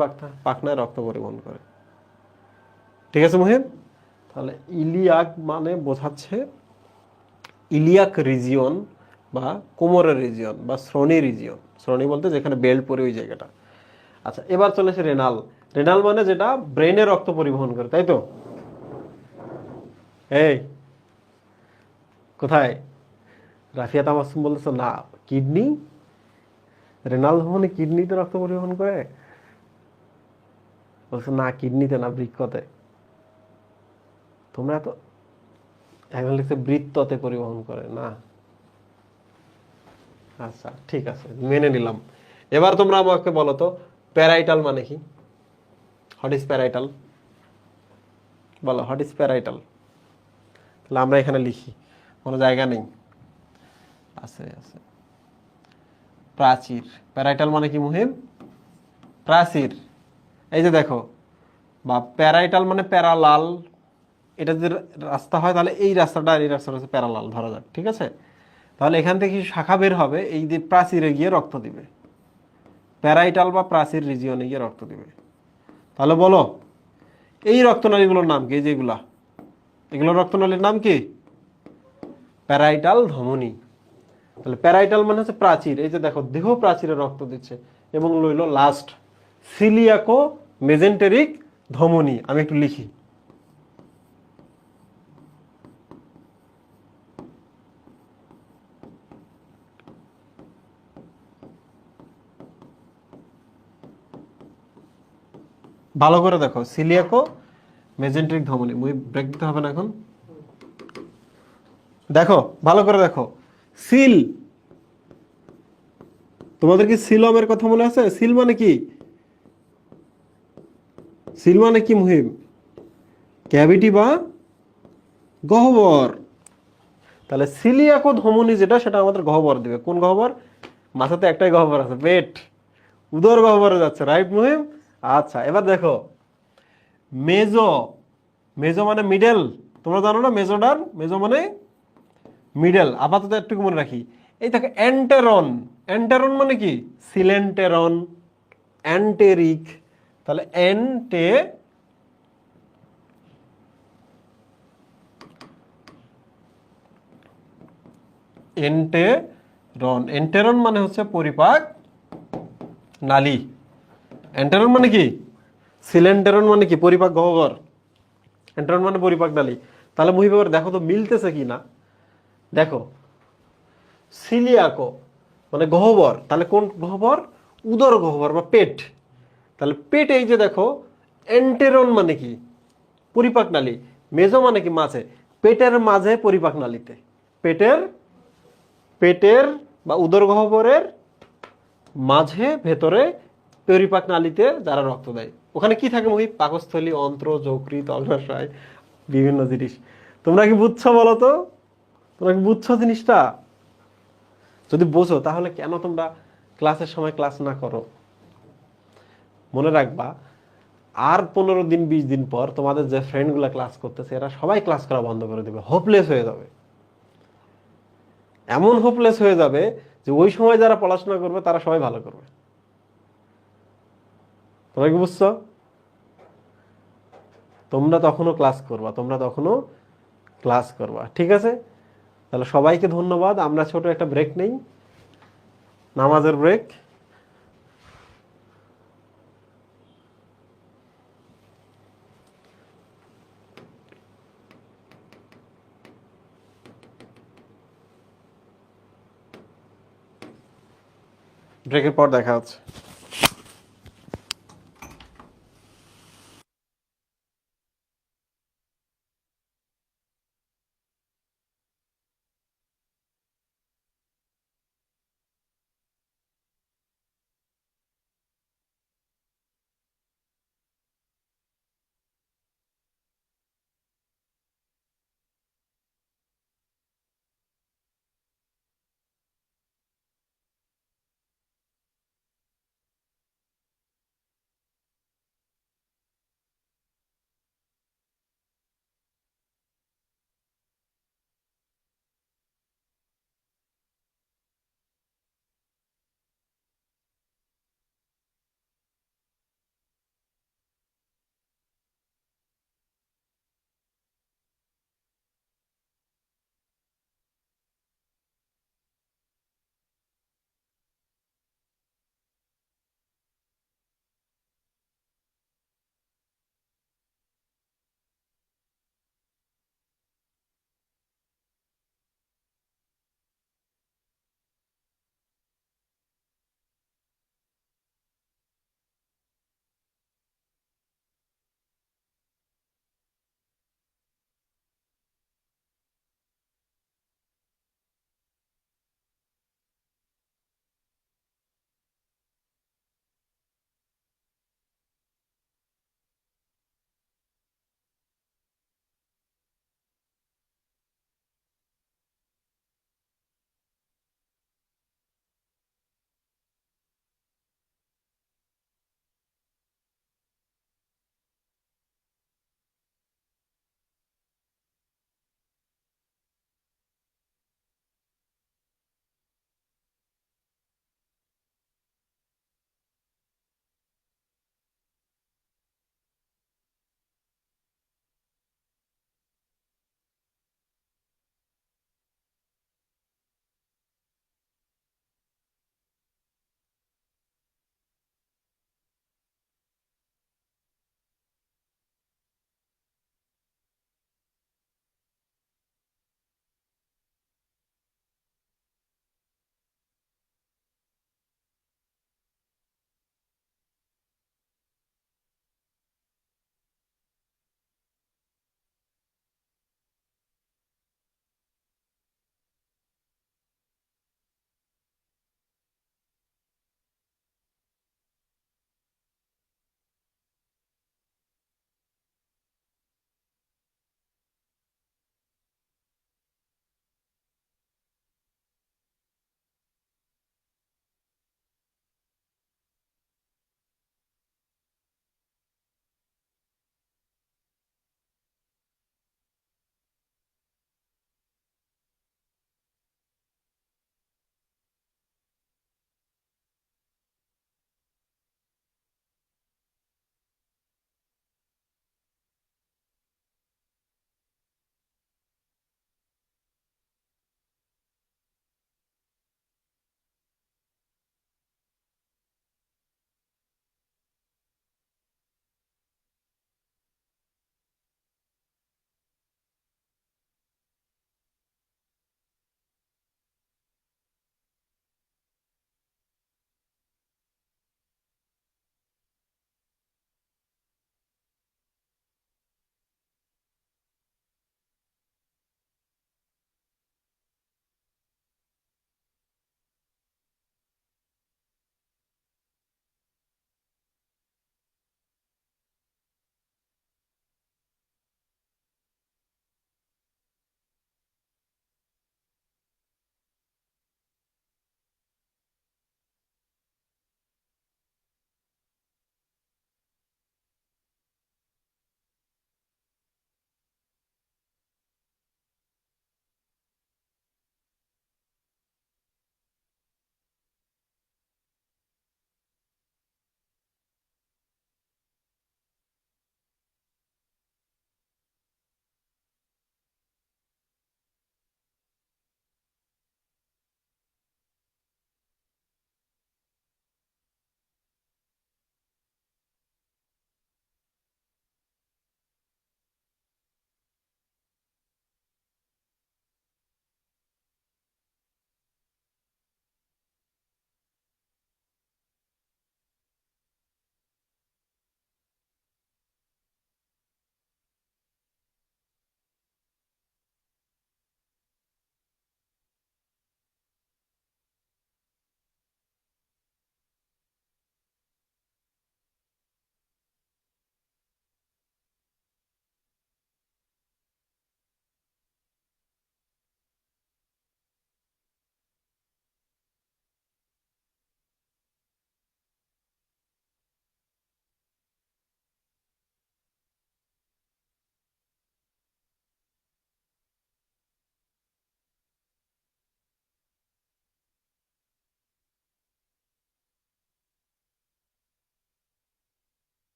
পাখনায় রক্ত পরিবহন করে। ঠিক আছে মুহিব? তাহলে ইলিয়াক মানে বোঝাচ্ছে ইলিয়াক রিজিয়ন বা কোমরের রিজিয়ন বা শ্রোণী রিজিয়ন। শ্রোণী বলতে যেখানে বেল্ট পরে ওই জায়গাটা। আচ্ছা, এবার চলে আসে রেনাল। রেনাল মানে যেটা ব্রেনে রক্ত পরিবহন করে, তাই তো? এই কোথায়? রাফিয়া তামাসুম বলতেছে না, কিডনি। রেনাল ধমনী কিডনিতে রক্ত পরিবহন করে? বলছে না, কিডনিতে না, বৃক্কতে। তোমরা তো এখন লিখছে বৃত্ততে পরিবহন করে না। আচ্ছা ঠিক আছে, মেনে নিলাম। এবার তোমরা আমাকে বলো তো, প্যারাইটাল মানে কি? What is parietal? বলো, হোয়াট ইজ প্যারাইটাল? তাহলে আমরা এখানে লিখি, কোনো জায়গা নেই, আছে আছে। প্রাচীর। প্যারাইটাল মানে কি মুহিম? প্রাচীর। এই যে দেখো, বা প্যারাইটাল মানে প্যারালাল। এটা যদি রাস্তা হয় তাহলে এই রাস্তাটা আর এই রাস্তাটা হচ্ছে প্যারালাল ধরা যাক, ঠিক আছে? তাহলে এখান থেকে কিছু শাখা বের হবে, এই যে প্রাচীরে গিয়ে রক্ত দিবে, প্যারাইটাল বা প্রাচীর রিজিয়নে গিয়ে রক্ত দিবে। তাহলে বলো, এই রক্তনালীগুলোর নাম কি? যেগুলা, এগুলো রক্তনালীর নাম কি? প্যারাইটাল ধমনী। তাহলে প্যারাইটাল মানে হচ্ছে প্রাচীর। এই যে দেখো, দেহ প্রাচীরে রক্ত দিচ্ছে। এবং লইল লাস্ট সিলিয়াকো মেজেন্টেরিক ধমনী। আমি একটু লিখি, ভালো করে দেখো, সিলিয়াকো মেজেন্টেরিক ধমনী। মুই ব্রেক দিতে হবে না এখন। দেখো ভালো করে দেখো, সিল। তোমাদের কি সিলমের কথা মনে আছে? সিল মানে কি? সিল মানে কি মুহিম? ক্যাভিটি বা গহ্বর। তাহলে সিলিয়াকো ধমনী যেটা, সেটা আমাদের গহ্বর দিবে। কোন গহ্বর? মাথাতে একটাই গহ্বর আছে, পেট, উদর গহ্বরে যাচ্ছে, রাইট মুহিম? আচ্ছা এবার দেখো, মেজো। মেজো মানে মিডল। তোমরা জানো না মেজোডার? মেজো মানে মিডল। আপাতত একটু মনে রাখি। এই দেখো অ্যান্টেরন। অ্যান্টেরন মানে কি? সিলেন্টেরন, অ্যান্টেরিক। তাহলে এন্টেরন। এন্টেরন মানে হচ্ছে পরিপাক নালী। এন্টেরন মানে কি? সিলেন্টেরন মানে কি? পরিপাক গহ্বর। এন্টেরন মানে পরিপাক নালী। তাহলে মুহিবের দেখো তো মিলতেছে কি না। দেখো, সিলিয়াকো মানে গহ্বর, তাহলে কোন গহ্বর? উদর গহ্বর বা পেট। তাহলে পেট, এই যে দেখো, এন্টেরন মানে কি? পরিপাক নালী। মেজো মানে কি? মাঝে। পেটের মাঝে পরিপাক নালীতে, পেটের পেটের বা উদরগহ্বরের মাঝে ভেতরে পরিপাক নালীতে যারা রক্ত দেয়, ওখানে কি থাকে মহি? পাকস্থলী, অন্ত্র, যকৃৎ, অগ্নাশয়, বিভিন্ন জিনিস। তোমরা কি বুঝছো বলো তো? তোমরা কি বুঝছো জিনিসটা? যদি বোঝো তাহলে কেন তোমরা ক্লাসের সময় ক্লাস না করো? মনে রাখবা, আর 15 দিন 20 দিন পর তোমাদের যে ফ্রেন্ডগুলো ক্লাস করতেছে এরা সবাই ক্লাস করা বন্ধ করে দেবে, হোপলেস হয়ে যাবে। এমন হোপলেস হয়ে যাবে যে ওই সময় যারা পড়াশোনা করবে তারা সবাই ভালো করবে। তোমরা কি বুঝছো? তোমরা তখনও ক্লাস করবা, তোমরা তখনও ক্লাস করবা, ঠিক আছে? তাহলে সবাইকে ধন্যবাদ। আমরা ছোট একটা ব্রেক নেই, নামাজের ব্রেক। ব্রেকের পর দেখা হচ্ছে।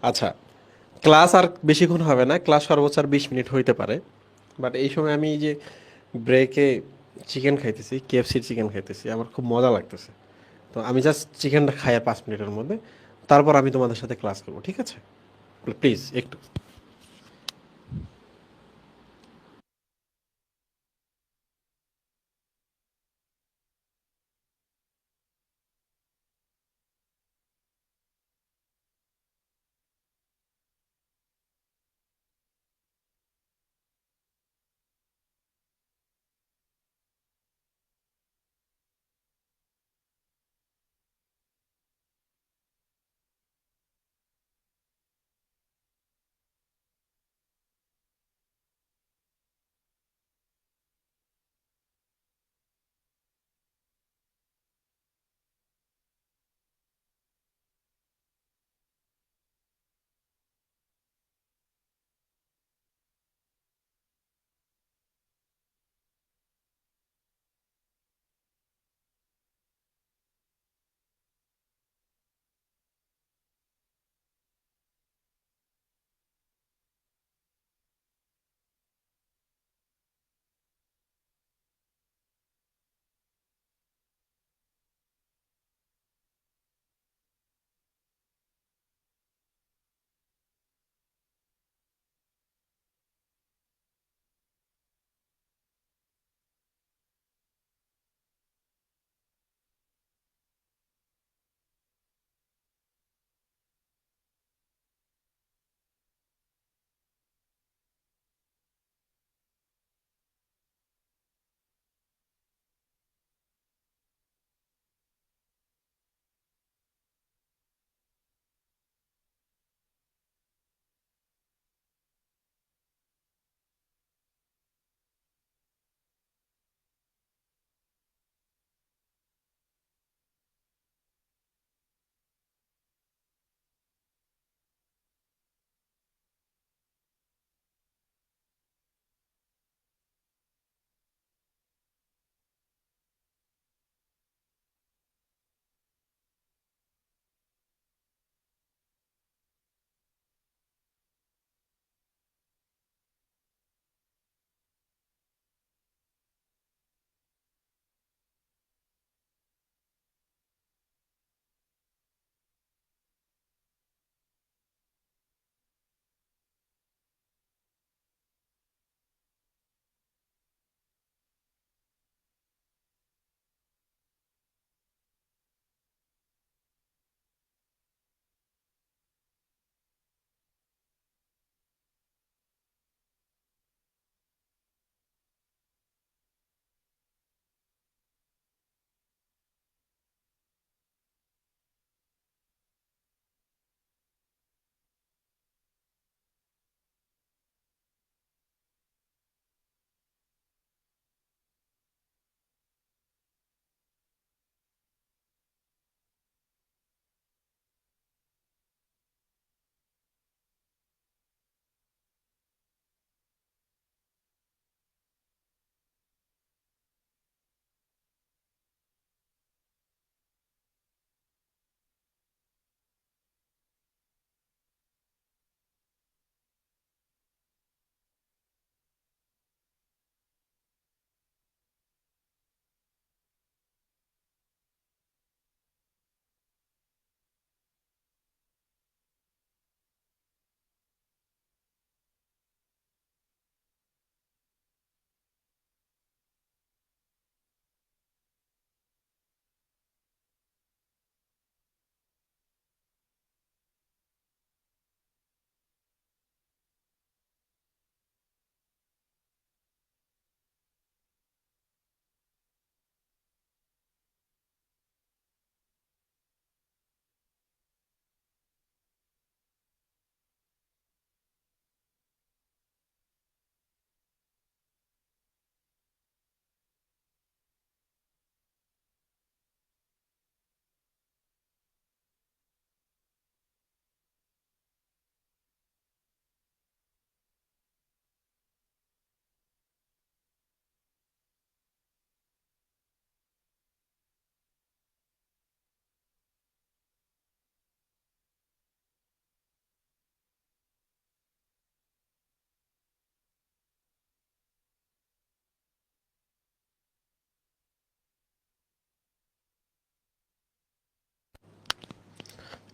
আচ্ছা, ক্লাস আর বেশিক্ষণ হবে না, ক্লাস সর্বোচ্চ আর 20 মিনিট হইতে পারে। বাট এই সময় আমি এই যে ব্রেকে চিকেন খাইতেছি, কেএফসির চিকেন খাইতেছি, আমার খুব মজা লাগতেছে। তো আমি জাস্ট চিকেনটা খাই আর 5 মিনিটের মধ্যে, তারপর আমি তোমাদের সাথে ক্লাস করবো, ঠিক আছে? প্লিজ একটু।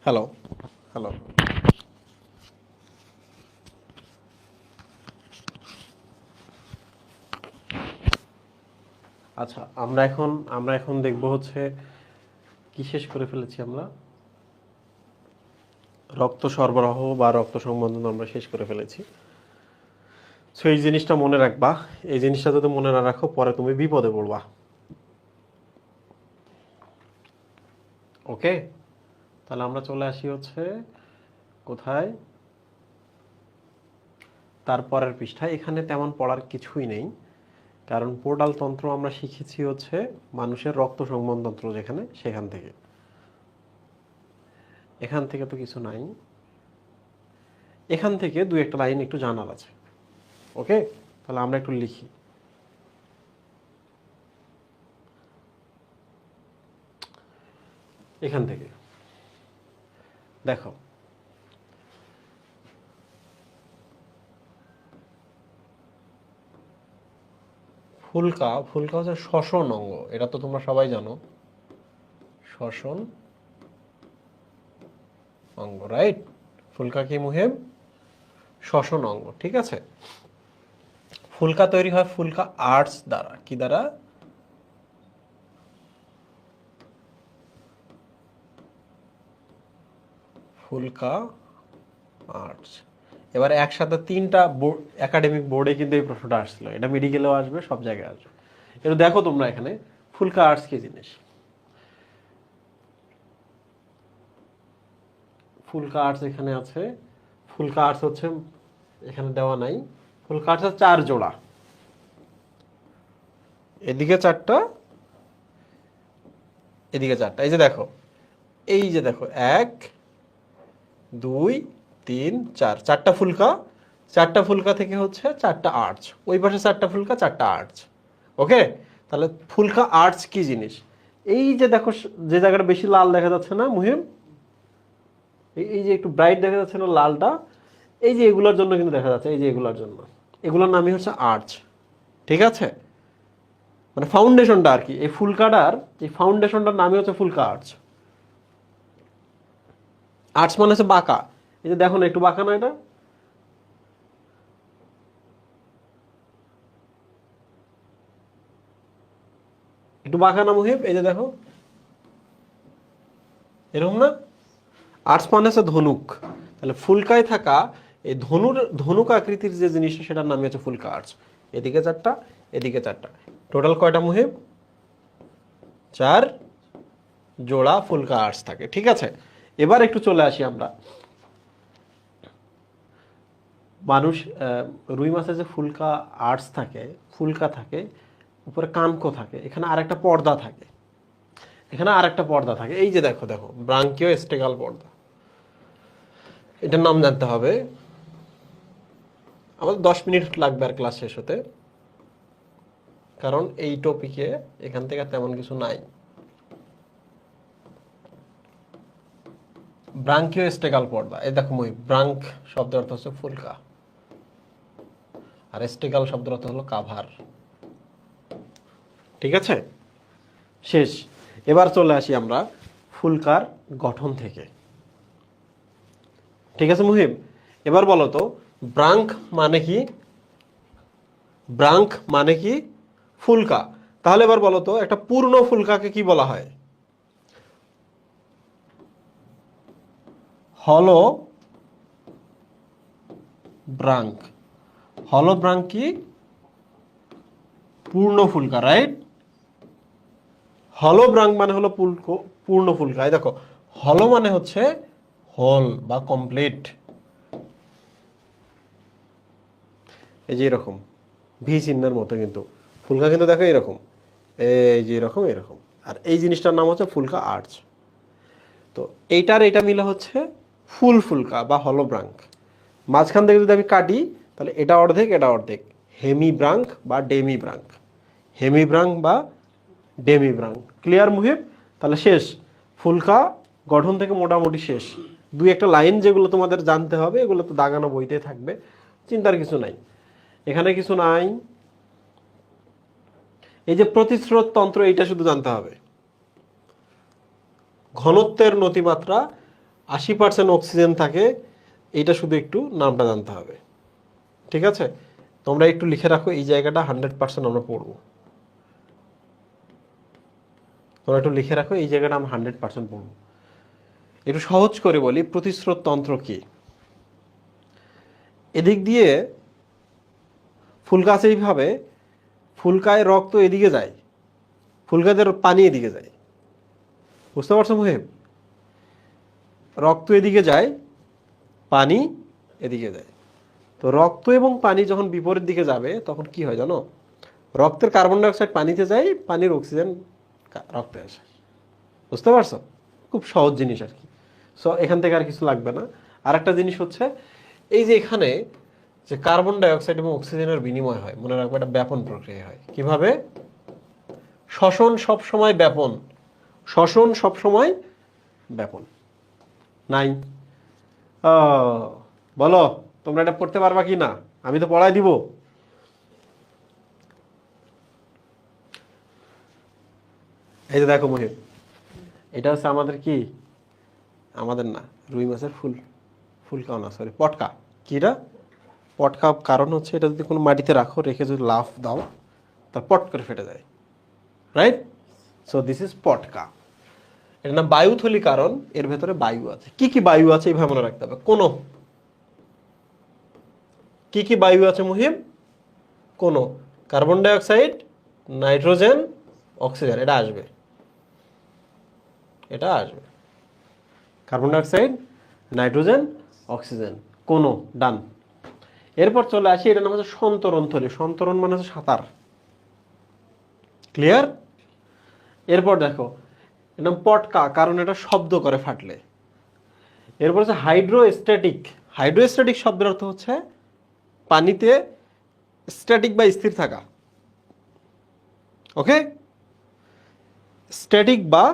হ্যালো হ্যালো আচ্ছা, আমরা এখন দেখব হচ্ছে কি শেষ করে ফেলেছি আমরা, রক্ত সরবরাহ বা রক্ত সংবন্ধন আমরা শেষ করে ফেলেছি। সো এই জিনিসটা মনে রাখবা, এই জিনিসটা যদি মনে না রাখো পরে তুমি বিপদে পড়বা। ওকে, তাহলে আমরা চলে আসি হচ্ছে কোথায়, তারপরের পৃষ্ঠায়। এখানে তেমন পড়ার কিছুই নেই, কারণ পোর্টাল তন্ত্র আমরা শিখেছি হচ্ছে মানুষের রক্ত সংবহন তন্ত্র যেখানে, সেখান থেকে। এখান থেকে তো কিছু নাই, এখান থেকে দুই একটা লাইন একটু জানার আছে। ওকে, তাহলে আমরা একটু লিখি। এখান থেকে দেখো, ফুলকা হচ্ছে শ্বসন অঙ্গ, এটা তো তোমরা সবাই জানো, শ্বসন অঙ্গ, রাইট? ফুলকা কি মুহিম? শ্বসন অঙ্গ, ঠিক আছে। ফুলকা তৈরি হয় ফুলকা আর্টস দ্বারা, কি দ্বারা? ফুলকা আর্টস। এবার একসাথে তিনটা একাডেমিক বোর্ডে কিন্তু এই প্রশ্নটা আসছিল, এটা মেডিকেলেও আসবে, সব জায়গায় আসবে। এটা দেখো তোমরা এখানে ফুলকা আর্টস কি জিনিস। ফুলকা আর্টস এখানে আছে, ফুলকা আর্টস হচ্ছে এখানে দেওয়া নাই। ফুলকা আর্টস 4 জোড়া, এদিকে 4টা, এদিকে 4টা। এই যে দেখো 1 2 3 4, 4টা ফুলকা, 4টা ফুলকা থেকে হচ্ছে 4টা আর্চ, ওই পাশে 4টা ফুলকা, 4টা আর্চ। ওকে, তাহলে ফুলকা আর্চ কি জিনিস? এই যে দেখো, যে জায়গাটা বেশি লাল দেখা যাচ্ছে না মুহিম, এই যে একটু ব্রাইট দেখা যাচ্ছে না লালটা, এই যে এগুলোর জন্য কিন্তু দেখা যাচ্ছে, এই যে এগুলোর জন্য, এগুলোর নামই হচ্ছে আর্চ। ঠিক আছে, মানে ফাউন্ডেশনটা আর কি, এই ফুলকাটার এই ফাউন্ডেশনটার নামই হচ্ছে ফুলকা আর্চ। আর্চ মানে হচ্ছে বাঁকা, এই যে দেখো না একটু বাঁকা না এটা, একটু বাঁকা না মুহিব? এই যে দেখো এরকম না? আর্টস মানে হচ্ছে ধনুক, তাহলে ফুলকায় থাকা এই ধনুক আকৃতির যে জিনিসটা সেটার নামই হচ্ছে ফুলকা আর্টস। এদিকে 4টা, এদিকে 4টা, টোটাল কয়টা মুহিব? 4 জোড়া ফুলকা আর্টস থাকে। ঠিক আছে, এবার একটু চলে আসি আমরা, মানুষ রুই মাছের যে ফুলকা আর্টস থাকে, ফুলকা থাকে, উপরে কানকো থাকে, এখানে আরেকটা পর্দা থাকে, এখানে আরেকটা পর্দা থাকে, এই যে দেখো দেখো ব্রাঙ্কিও স্টেগাল পর্দা, এটার নাম জানতে হবে। আমাদের 10 মিনিট লাগবে আর ক্লাস শেষ হতে, কারণ এই টপিকে এখান থেকে তেমন কিছু নাই। ব্রাঙ্কিও স্টেগাল পর্দা, এই দেখো মই, ব্রাঙ্ক শব্দের অর্থ হচ্ছে ফুলকা, আর স্টেগাল শব্দের অর্থ হলো কাভার। ঠিক আছে, শেষ। এবার চলে আসি আমরা ফুলকার গঠন থেকে। ঠিক আছে মুহিব, এবার বলো তো ব্রাঙ্ক মানে কি? ব্রাঙ্ক মানে কি? ফুলকা। তাহলে এবার বলো তো একটা পূর্ণ ফুলকাকে কি বলা হয়? হলো ব্রাঙ্ক। হলো ব্রাঙ্ক কি? পূর্ণ ফুলকা, রাইট? হলো ব্রাঙ্ক মানে হলো পূর্ণ ফুলকা। এই দেখো, হলো মানে হচ্ছে হোল বা কমপ্লিট, এই যে এরকম ভি চিহ্নের মতো, কিন্তু ফুলকা কিন্তু দেখো এরকম, এই যে এরকম এরকম, আর এই জিনিসটার নাম হচ্ছে ফুলকা আর্চ। তো এইটার এটা মিলে হচ্ছে ফুল ফুলকা বা হলো ব্রাঙ্ক। মাঝখান থেকে যদি আমি কাটি তাহলে এটা অর্ধেক, এটা অর্ধেক, হেমি ব্রাঙ্ক বা ডেমি ব্রাঙ্ক, হেমি ব্রাঙ্ক বা ডেমি ব্রাঙ্ক। ক্লিয়ার মুহিব? তাহলে শেষ, ফুলকা গঠন থেকে মোটামুটি শেষ। দুই একটা লাইন যেগুলো তোমাদের জানতে হবে, এগুলো তো দাগানো বইতে থাকবে, চিন্তার কিছু নাই, এখানে কিছু নাই। এই যে প্রতিস্রোত তন্ত্র, এইটা শুধু জানতে হবে, ঘনত্বের নতিমাত্রা 80% অক্সিজেন থাকে, এইটা শুধু একটু নামটা জানতে হবে। ঠিক আছে, তোমরা একটু লিখে রাখো, এই জায়গাটা 100% আমরা পড়বো। তোমরা একটু লিখে রাখো, এই জায়গাটা আমরা 100% পড়বো। একটু সহজ করে বলি, প্রতিস্রোত তন্ত্র কি। এদিক দিয়ে ফুলকা এইভাবে, ফুলকায় রক্ত এদিকে যায়, ফুলকাদের পানি এদিকে যায়, বুঝতে পারছো মুহিব? রক্ত এদিকে যায়, পানি এদিকে যায়। তো রক্ত এবং পানি যখন বিপরীত দিকে যাবে তখন কি হয় জানো? রক্তের কার্বন ডাইঅক্সাইড পানিতে যায়, পানির অক্সিজেন রক্তে আসে। বুঝতে পারছো? খুব সহজ জিনিস আর কি। সো এখান থেকে আর কিছু লাগবে না। আর একটা জিনিস হচ্ছে, এই যে এখানে যে কার্বন ডাইঅক্সাইড এবং অক্সিজেনের বিনিময় হয়, মনে রাখবে এটা ব্যাপন প্রক্রিয়া হয়। কিভাবে? শ্বসন সবসময় ব্যাপন, শ্বসন সবসময় ব্যাপন। নাই বলো তোমরা এটা পড়তে পারবা কি না? আমি তো পড়াই দিব। এই যে দেখো মহিম, এটা হচ্ছে আমাদের কি, আমাদের না, রুই মাছের ফুলকাও না, সরি পটকা। কিটা? পটকা। কারণ হচ্ছে এটা যদি কোনো মাটিতে রাখো, রেখে যদি লাফ দাও, তা পট করে ফেটে যায়। রাইট? সো দিস ইজ পটকা। এর নাম বায়ুথলি, কারণ এর ভেতরে বায়ু আছে। কি কি বায়ু আছে এইভাবে মনে রাখতে হবে। কোন কি কি বায়ু আছে মুহিম? কোন কার্বন ডাইঅক্সাইড, নাইট্রোজেন, অক্সিজেন। এটা আসবে, এটা আসবে। কার্বন ডাইঅক্সাইড, নাইট্রোজেন, অক্সিজেন, কোন। ডান। এরপর চলে আসি, এটার নাম হচ্ছে সন্তরণ থলি। সন্তরণ মানে হচ্ছে সাঁতার। ক্লিয়ার? এরপর দেখো, এর নাম পটকা, কারণ এটা শব্দ করে ফাটলে। এরপর হচ্ছে হাইড্রোস্ট্যাটিক। হাইড্রোস্ট্যাটিক শব্দের অর্থ হচ্ছে পানিতে স্ট্যাটিক বা স্থির থাকা। ওকে, স্ট্যাটিক বা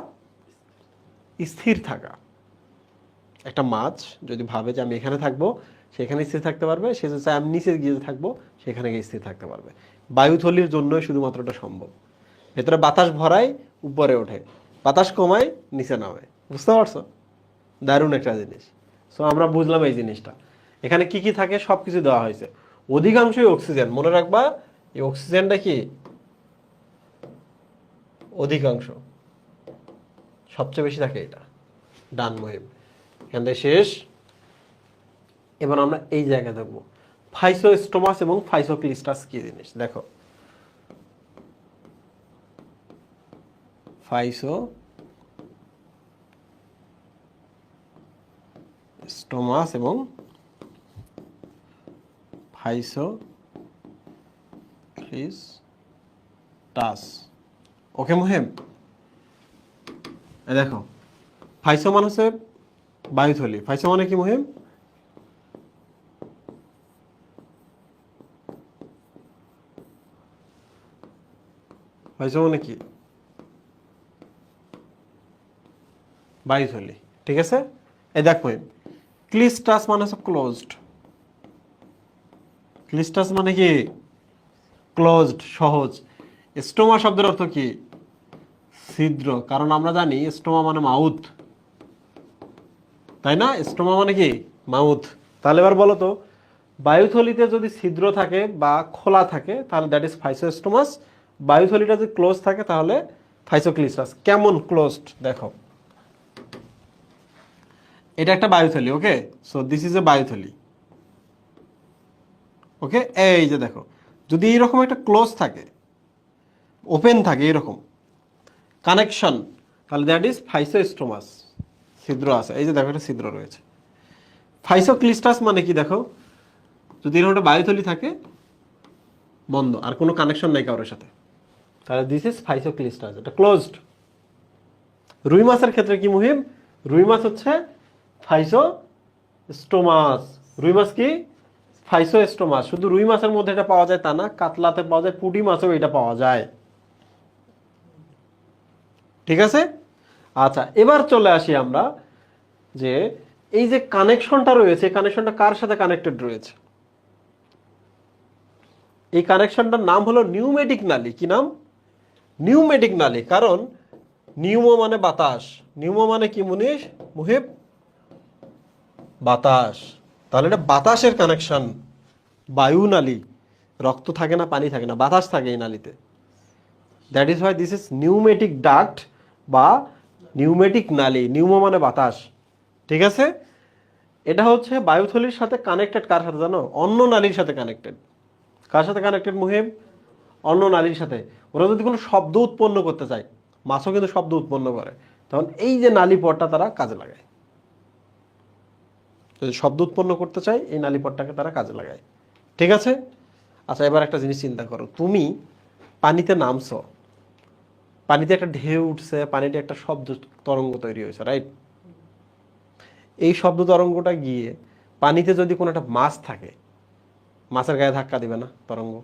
স্থির থাকা। একটা মাছ যদি ভাবে যে আমি এখানে থাকবো, সেখানে স্থির থাকতে পারবে। সে যদি চায় আমি নিচে গিয়ে থাকবো, সেখানে গিয়ে স্থির থাকতে পারবে। বায়ুথলির জন্যই শুধুমাত্র এটা সম্ভব। ভেতরে বাতাস ভরায়, উপরে ওঠে, বাতাস কমায়, নিচে নামে। বুঝতে পারছো? দারুণ একটা জিনিস। সো আমরা বুঝলাম এই জিনিসটা। এখানে কি কি থাকে সব কিছু দেওয়া হয়েছে। অধিকাংশই অক্সিজেন। মনে রাখবা, এই অক্সিজেনটা কি অধিকাংশ, সবচেয়ে বেশি থাকে এটা। ডান মহিম, এখান থেকে শেষ। এবার আমরা এই জায়গায় দেখবো ফাইসোস্টোমাস এবং ফাইসোক্লিস্টাস কি জিনিস। দেখো, ফাইসোস্টোমাস এবং ফাইসোক্লিস্টাস। ওকে মুহিম, দেখো ফাইসো মানে হচ্ছে বায়ুথলি। ফাইসো মানে কি মুহিম? ফাইসো মানে কি? বায়ুথলি। ঠিক আছে, এই দেখ মুহিম, ক্লিস্টাস মানে হচ্ছে ক্লোজড। ক্লিস্টাস মানে কি? ক্লোজড, সহজ। স্টোমা শব্দের অর্থ কি? ছিদ্র। কারণ আমরা জানি স্টোমা মানে মাউথ, তাই না? স্টোমা মানে কি? মাউথ। তাহলে এবার বলো তো, বায়ুথলিতে যদি ছিদ্র থাকে বা খোলা থাকে তাহলে দ্যাট ইজ ফাইসোস্টোমাস। বায়ুথলিটা যদি ক্লোজ থাকে তাহলে ফাইসোক্লিস্টাস। কেমন ক্লোজড দেখো, এটা একটা বায়ুথলি। Okay, so this is a বায়ুথলি। ওকে, এই যে দেখো, যদি এইরকম একটা ক্লোজ থাকে, ওপেন থাকে এরকম কানেকশন, তাহলে দ্যাট ইজ ফাইসোস্টোমাস। ছিদ্র আছে, এই যে দেখো একটা ছিদ্র রয়েছে। ফাইসোক্লিস্টাস মানে কি দেখো, যদি এরকম একটা বায়ুথলি থাকে বন্ধ, আর কোনো কানেকশন নাই কারোর সাথে, তাহলে দিস ইজ ফাইসোক্লিস্টাস, এটা ক্লোজড। রুই মাছের ক্ষেত্রে কি মুহিম? রুই মাছ হচ্ছে ফাইসোস্টোমাস। রুই মাছ কি? ফাইসোস্টোমাস। শুধু রুই মাছের মধ্যে এটা পাওয়া যায় তা না, কাতলাতে পাওয়া যায়, পুঁটি মাছেও এটা পাওয়া যায়। ঠিক আছে, আচ্ছা এবার চলে আসি আমরা যে এই যে কানেকশনটা রয়েছে, কানেকশনটা কার সাথে কানেক্টেড রয়েছে? এই কানেকশনটার নাম হলো নিউমেটিক নালী। কি নাম? নিউমেটিক নালী। কারণ নিউমো মানে বাতাস, নিউমো মানে কি মুহিব? বাতাস, তাহলে এটা বাতাসের কানেকশন। বায়ু নালী, রক্ত থাকে না, পানি থাকে না, বাতাস থাকে এই নালীতে। That is why this is pneumatic duct বা নিউমেটিক নালী। নিউমো মানে বাতাস, ঠিক আছে। এটা হচ্ছে বায়ুথলির সাথে কানেক্টেড কার সাথে জানো? অন্য নালীর সাথে কানেক্টেড। কার সাথে কানেক্টেড মুহিম? অন্য নালীর সাথে। ওরা যদি কোনো শব্দ উৎপন্ন করতে চায়, মাছও কিন্তু শব্দ উৎপন্ন করে, তখন এই যে নালী পথটা তারা কাজে লাগায়। যদি শব্দ উৎপন্ন করতে চায় এই নালী পথটাকে তারা কাজে লাগায়, ঠিক আছে। আচ্ছা, এবার একটা জিনিস চিন্তা করো, তুমি পানিতে নামছো, পানিতে একটা ঢেউ উঠছে, পানিতে একটা শব্দ তরঙ্গ তৈরি হয়েছে, রাইট? এই শব্দ তরঙ্গটা গিয়ে পানিতে যদি কোনো একটা মাছ থাকে, মাছের গায়ে ধাক্কা দিবে না তরঙ্গ?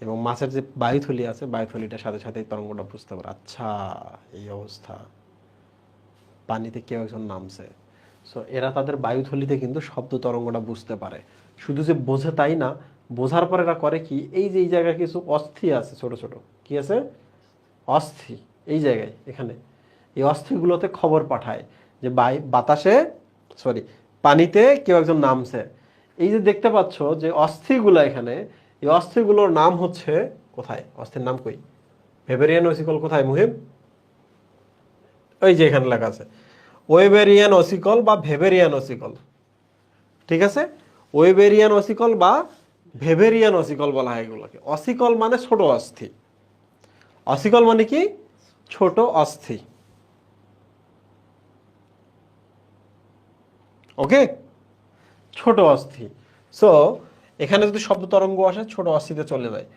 এবং মাছের যে বায়ুথলি আছে, বায়ুথলিটার সাথে সাথে এই তরঙ্গটা বুঝতে পারে, আচ্ছা এই অবস্থা, পানিতে কেউ একজন নামছে। সো এরা তাদের বায়ুথলিতে কিন্তু শব্দ তরঙ্গটা বুঝতে পারে। শুধু যে বোঝে তাই না, বোঝার পর এরা করে কি, এই যে এই জায়গায় কিছু অস্থি আছে, ছোট ছোট কি আছে, অস্থি, এই জায়গায় এখানে এই অস্থিগুলোতে খবর পাঠায় যে বাতাসে, সরি, পানিতে কেউ একজন নামছে। এই যে দেখতে পাচ্ছ যে অস্থিগুলো এখানে, এই অস্থিগুলোর নাম হচ্ছে, কোথায় অস্থির নাম কই, ভেবেরিয়ান ওসিকল কোথায় মুহিব? ওই যে এখানে লেখা আছে ওয়েবেরিয়ান ওসিকল বা ভেবেরিয়ান ওসিকল, ঠিক আছে। ওয়েবেরিয়ান ওসিকল বা ভেবেরিয়ান ওসিকল বলা হয় এগুলোকে। অসিকল মানে ছোট অস্থি, অসিকল মানে কি, ছোট অস্থি, ওকে, ছোট অস্থি। সো এখানে যদি শব্দ তরঙ্গ আসে ছোট অস্থিতে চলে যায়।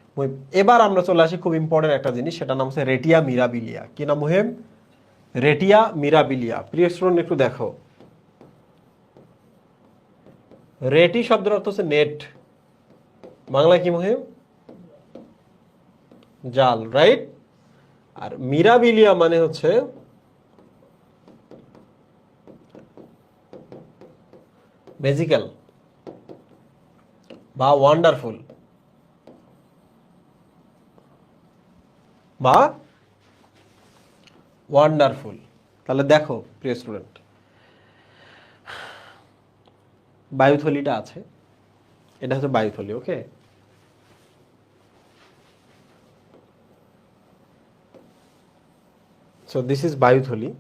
এবার আমরা চলে আসি খুব ইম্পর্টেন্ট একটা জিনিস, সেটা নাম হচ্ছে রেটিয়া মিরাবিলিয়া। কি নাম মুহিম? রেটিয়া মিরাবিলিয়া। প্রিয় স্টুডেন্ট একটু দেখো, রেটি শব্দের অর্থ হচ্ছে নেট, বাংলায় কি মুহিম? জাল, রাইট। আর মিরাবিলিয়া মানে হচ্ছে ম্যাজিক্যাল বা ওয়ান্ডারফুল বা ওয়ান্ডারফুল। তাহলে দেখো প্রিয় স্টুডেন্ট, বায়ুথলিটা আছে, এটা হচ্ছে বায়ুথলি, ওকে। সো দিস ইজ বায়ুথলি।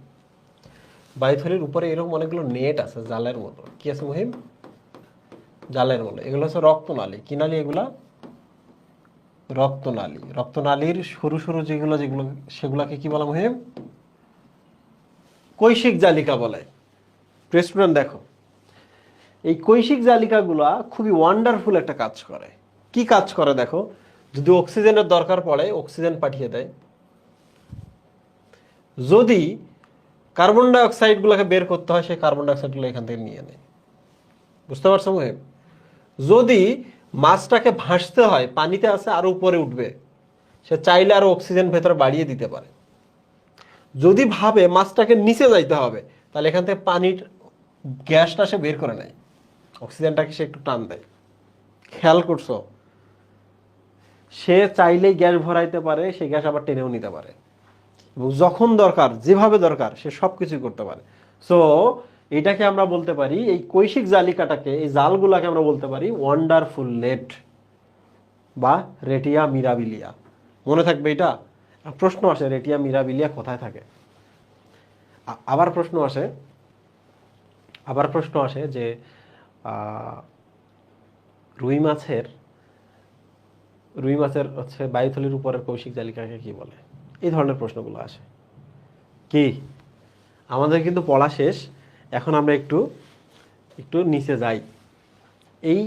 বায়ুথলির উপরে এরকম অনেকগুলো নেট আছে জালের মতো। কি আছে মুহিম? জালের মতো। এগুলো হচ্ছে রক্তনালী। কি নালী এগুলা? রক্তনালী। রক্তনালীর সরু সরু যেগুলো যেগুলো সেগুলাকে কি বলা মুহিম? কৈশিক জালিকা বলে। স্টুডেন্ট দেখো, এই কৈশিক জালিকাগুলা খুবই ওয়ান্ডারফুল একটা কাজ করে। কি কাজ করে দেখো, যদি অক্সিজেনের দরকার পড়ে অক্সিজেন পাঠিয়ে দেয়, যদি কার্বন ডাই অক্সাইড গুলোকে বের করতে হয় সেই কার্বন ডাই অক্সাইড গুলো এখান থেকে নিয়ে নেয়। বুঝতে পারছো মুহিব? যদি মাছটাকে ভাসতে হয়, পানিতে আছে আরো উপরে উঠবে, সে চাইলে আরো অক্সিজেন ভেতরে বাড়িয়ে দিতে পারে। যদি ভাবে মাছটাকে নিচে যাইতে হবে, তাহলে এখান থেকে পানির গ্যাসটা সে বের করে নেয়, অক্সিজেনটাকে সে একটু টান দেয়। খেয়াল করছো? সে চাইলেই গ্যাস ভরাইতে পারে, সে গ্যাস আবার টেনেও নিতে পারে, এবং যখন দরকার যেভাবে দরকার সে সবকিছু করতে পারে। সো এটাকে আমরা বলতে পারি, এই কৈশিক জালিকাটাকে, এই জালগুলাকে আমরা বলতে পারি ওয়ান্ডারফুল নেট বা রেটিয়া মিরাবিলিয়া। মনে থাকবে এটা। প্রশ্ন আসে রেটিয়া মিরাবিলিয়া কোথায় থাকে। আবার প্রশ্ন আসে যে রুই মাছের হচ্ছে বায়ুথলির উপরের কৌশিক জালিকাকে কি বলে? এই ধরনের প্রশ্নগুলো আসে। কি আমাদের কিন্তু পড়া শেষ, এখন আমরা একটু নিচে যাই। এই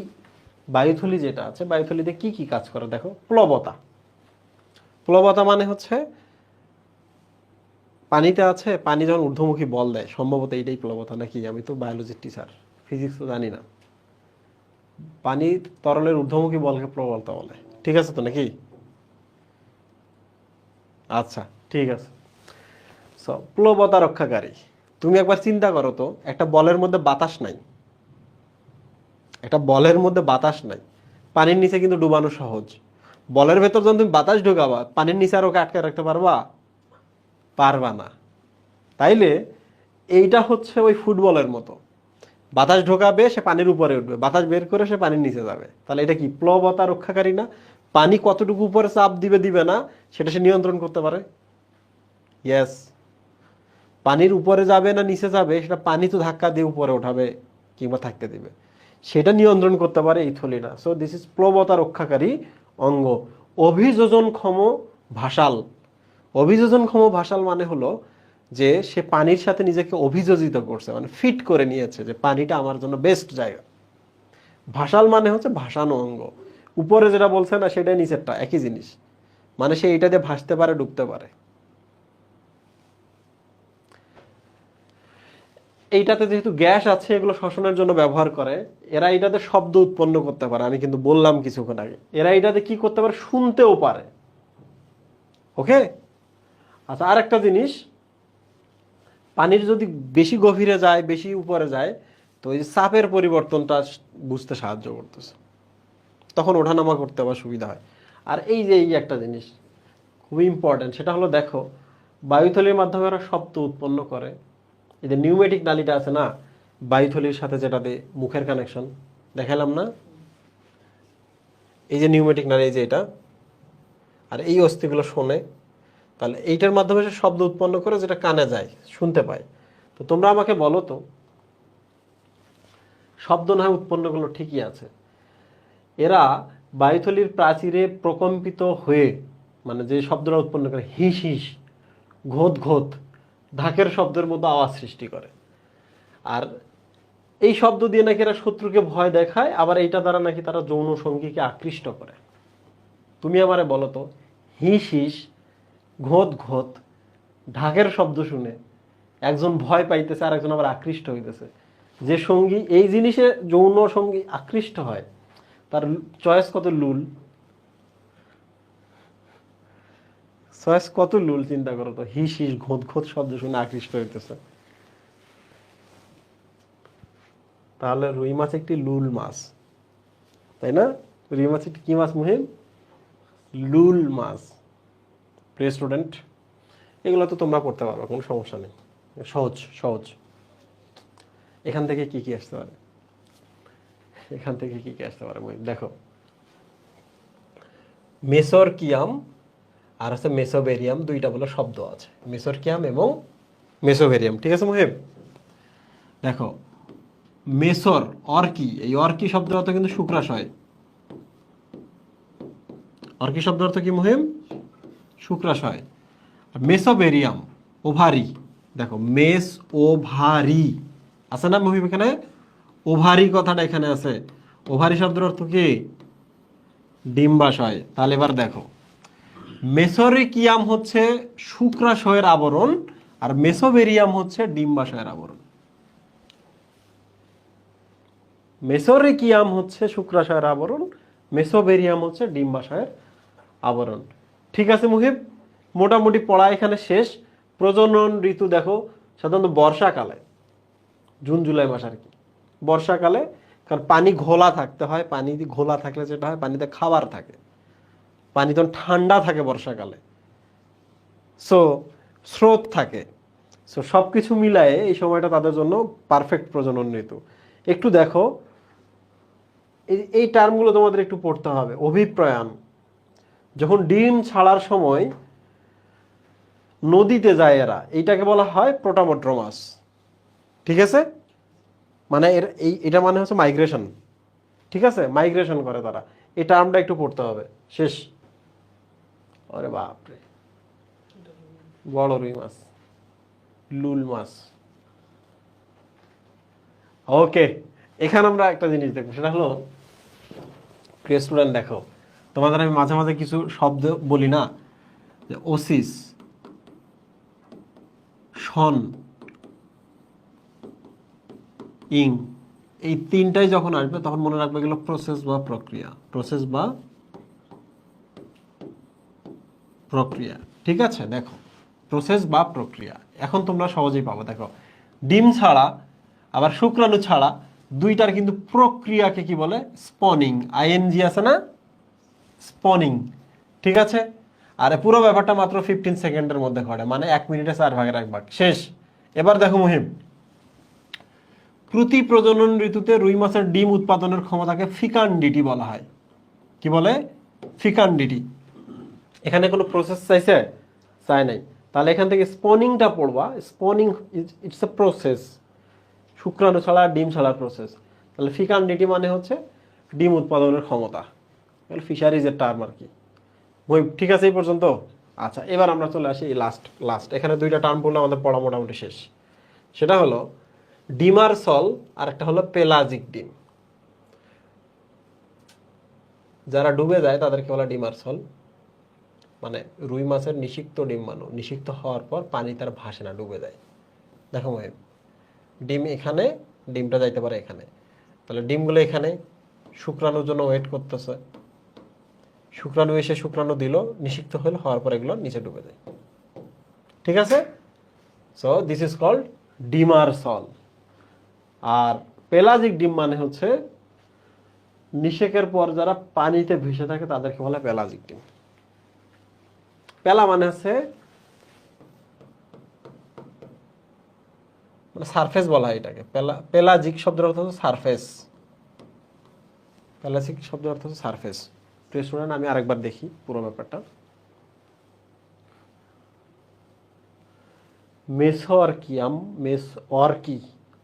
বায়ুথলি যেটা আছে, বায়ুথলিতে কি কি কাজ করে দেখো। প্লবতা। প্লবতা মানে হচ্ছে পানিতে আছে, পানি যখন ঊর্ধ্বমুখী বল দেয়, সম্ভবত এইটাই প্লবতা, নাকি? আমি তো বায়োলজির টিচার, ফিজিক্স তো জানি না। পানি তরলের ঊর্ধ্বমুখী বলকে প্লবতা বলে, ঠিক আছে তো নাকি? আচ্ছা, ঠিক আছে। সো প্লবতা রক্ষাকারী। তুমি একবার চিন্তা করো তো, একটা বলের মধ্যে বাতাস নাই, পানির নিচে কিন্তু ডুবানো সহজ। বলের ভেতর যখন তুমি বাতাস ঢোকাবা, পানির নিচে আর ওকে আটকে রাখতে পারবা না। তাইলে এইটা হচ্ছে ওই ফুটবলের মতো। বাতাস ঢোকাবে, সে পানির উপরে উঠবে, বাতাস বের করে সে পানির নিচে যাবে। তাহলে এটা কি প্লবতা রক্ষাকারী না? পানি কতটুকু উপরে চাপ দিবে দিবে না সেটা সে নিয়ন্ত্রণ করতে পারে। ইয়েস, পানির উপরে যাবে না নিচে যাবে সেটা পানি তো ধাক্কা দিয়ে উপরে উঠাবে কিংবা থাকতে দিবে, সেটা নিয়ন্ত্রণ করতে পারে এই থলিটা। সো দিস ইজ প্লবতা রক্ষাকারী অঙ্গ। অভিযোজনক্ষম ভাসাল। অভিযোজনক্ষম ভাসাল মানে হলো যে সে পানির সাথে নিজেকে অভিযোজিত করছে, মানে ফিট করে নিয়েছে যে পানিটা আমার জন্য বেস্ট জায়গা। ভাসাল মানে হচ্ছে ভাসানো অঙ্গ। উপরে যেটা বলছে না সেটাই নিচেরটা, একই জিনিস, মানে সে এটা দিয়ে ভাসতে পারে, ডুবতে পারে। এইটাতে যেহেতু গ্যাস আছে, এগুলো শ্বসনের জন্য ব্যবহার করে, এরা এটাতে শব্দ উৎপন্ন করতে পারে। আমি কিন্তু বললাম কিছুক্ষণ আগে, এরা এটাতে কি করতে পারে, শুনতেও পারে। ওকে, আচ্ছা, আর একটা জিনিস, পানির যদি বেশি গভীরে যায়, বেশি উপরে যায়, তো এই যে চাপের পরিবর্তনটা বুঝতে সাহায্য করতেছে, তখন ওঠানামা করতে আবার সুবিধা হয়। আর এই যে এই একটা জিনিস খুবই ইম্পর্টেন্ট, সেটা হলো দেখো বায়ুথলির মাধ্যমে ওরা শব্দ উৎপন্ন করে। এই যে নিউমেটিক নালীটা আছে না বায়ুথলির সাথে, যেটাতে মুখের কানেকশন দেখালাম না, এই যে নিউমেটিক নালী, এই যে এটা, আর এই অস্থিগুলো শোনে, তাহলে এইটার মাধ্যমে সে শব্দ উৎপন্ন করে যেটা কানে যায়, শুনতে পায়। তো তোমরা আমাকে বলো তো, শব্দ না উৎপন্ন করলো ঠিকই আছে, এরা বায়ুথলির প্রাচীরে প্রকম্পিত হয়ে, মানে যে শব্দটা উৎপন্ন করে, হিস হিস, ঘোত ঘোত, ঢাকের শব্দের মতো আওয়াজ সৃষ্টি করে। আর এই শব্দ দিয়ে নাকি এরা শত্রুকে ভয় দেখায়, আবার এইটা দ্বারা নাকি তারা যৌন সঙ্গীকে আকৃষ্ট করে। তুমি আমারে বলো তো, হিস হিস, ঘোত ঘোত, ঢাকের শব্দ শুনে একজন ভয় পাইতেছে আর একজন আবার আকৃষ্ট হইতেছে, যে সঙ্গী এই জিনিসে যৌন সঙ্গী আকৃষ্ট হয় তার চয়েস কত লুল, চয়েস কত লুল, চিন্তা করো তো। হিস হিস ঘোত ঘোত শব্দ শুনে আকৃষ্ট হইতেছে, তাহলে রুই মাছ একটি লুল মাছ, তাই না? রুই মাছ একটি কি মাছ মুহিম? লুল মাছ। প্রিয় স্টুডেন্ট, এগুলো তো তোমরা পড়তে পারবে, কোনো সমস্যা নেই, সহজ সহজ। এখান থেকে কি কি আসতে পারে, এখান থেকে কি কি আসতে পারে মুহিম? দেখো, মেসোরকিয়াম আর হচ্ছে মেসোবেরিয়াম, দুইটা বলে শব্দ আছে, মেসোরকিয়াম এবং মেসোবেরিয়াম, ঠিক আছে মুহিম? দেখো, মেসর অর্কি, এই অর্কি শব্দের অর্থ কিন্তু শুক্রাশয়। অর্কি শব্দের অর্থ কি মুহিম? শুক্রাশয়। মেসোবেরিয়াম ওভারি, দেখো মেস ওভারি আছে না মুহিম? এখানে ওভারি কথাটা এখানে আছে, ওভারি শব্দের অর্থ কি? ডিম্বাশয়। তাহলে এবার দেখো, মেসোরিকিয়াম হচ্ছে শুক্রাশয়ের আবরণ, আর মেসোবেরিয়াম হচ্ছে ডিম্বাশয়ের আবরণ। মেসোরিকিয়াম হচ্ছে শুক্রাশয়ের আবরণ, মেসোবেরিয়াম হচ্ছে ডিম্বাশয়ের আবরণ। ঠিক আছে মুহিব, মোটামুটি পড়া এখানে শেষ। প্রজনন ঋতু দেখো সাধারণত বর্ষাকালে, জুন জুলাই মাস আর কি, বর্ষাকালে, কারণ পানি ঘোলা থাকতে হয়, পানি ঘোলা থাকলে যেটা হয় পানিতে খাবার থাকে, পানি তখন ঠান্ডা থাকে বর্ষাকালে, সো স্রোত থাকে, সো সব কিছু মিলায়ে এই সময়টা তাদের জন্য পারফেক্ট প্রজনন ঋতু। একটু দেখো এই টার্মগুলো তোমাদের একটু পড়তে হবে। অভিপ্রয়াণ, যখন ডিম ছাড়ার সময় নদীতে যায় এরা, এইটাকে বলা হয় প্রোটামোড্রোমাস, ঠিক আছে? মানে এটা মানে হচ্ছে মাইগ্রেশন, ঠিক আছে? মাইগ্রেশন করে তারা, এই টার্মটা একটু পড়তে হবে। শেষ। আরে বাপরে, বড় রুই মাছ, লুল মাছ। ওকে, এখানে আমরা একটা জিনিস দেখবো, সেটা হলো, প্রিয় স্টুডেন্ট দেখো, তোমাদের আমি মাঝে মাঝে কিছু শব্দ বলি না, যে ওসিস, শন, ইং, এই তিনটাই যখন আসবে তখন মনে রাখবে এগুলো প্রসেস বা প্রক্রিয়া, প্রসেস বা প্রক্রিয়া, ঠিক আছে? দেখো, প্রসেস বা প্রক্রিয়া এখন তোমরা সহজেই পাবো। দেখো, ডিম ছাড়া আবার শুক্রাণু ছাড়া দুইটার কিন্তু প্রক্রিয়াকে কি বলে? স্পনিং, আইএনজি আছে না, স্পনিং, ঠিক আছে? আর পুরো ব্যাপারটা মাত্র 15 সেকেন্ডের মধ্যে ঘটে, মানে 1 মিনিটে 4 ভাগের 1 ভাগ, শেষ। এবার দেখো মুহিম, প্রতি প্রজনন ঋতুতে রুই মাছের ডিম উৎপাদনের ক্ষমতাকে ফিকান্ডিটি বলা হয়। কি বলে? ফিকান্ডিটি। এখানে কোনো প্রসেস চাইছে? চাই নাই। তাহলে এখান থেকে স্পনিংটা পড়বা। স্পনিং ইটস এ প্রসেস, শুক্রাণু ছাড়া ডিম ছাড়া প্রসেস। তাহলে ফিকান্ডিটি মানে হচ্ছে ডিম উৎপাদনের ক্ষমতা, ফিশারিজের টার্ম আর কি। ঠিক আছে এই পর্যন্ত? আচ্ছা, এবার আমরা চলে আসি লাস্ট এখানে দুইটা টার্ম বললে আমাদের পড়া মোটামুটি শেষ। সেটা হলো ডিমারসল আর একটা হলো পেলাজিক ডিম। যারা ডুবে যায় তাদেরকে বলা ডিমারসল, মানে রুই মাছের নিষিক্ত ডিম, নিষিক্ত হওয়ার পর পানি তার ভাসে না, ডুবে যায়। দেখো মহিম, ডিম এখানে, ডিমটা যাইতে পারে এখানে, তাহলে ডিমগুলো এখানে শুক্রাণুর জন্য ওয়েট করতেছে, শুক্রাণু এসে শুক্রাণু দিল, নিষিক্ত হলো, হওয়ার পর এগুলো নিচে ডুবে যায়। ঠিক আছে? So this is called demersal. আর পেলাজিক ডিম মানে হচ্ছে নিষেকের পর যারা পানিতে ভেসে থাকে তাদেরকে বলে পেলাজিক ডিম। পেলা মানে হচ্ছে মানে সারফেস বলা হয় এটাকে। পেলাজিক শব্দের অর্থ হচ্ছে সারফেস। পেলাজিক শব্দের অর্থ হচ্ছে সারফেস। প্রিয় স্টুডেন্ট, আমি আরেকবার দেখি পুরো ব্যাপারটা। মেসোঅর্কিয়াম,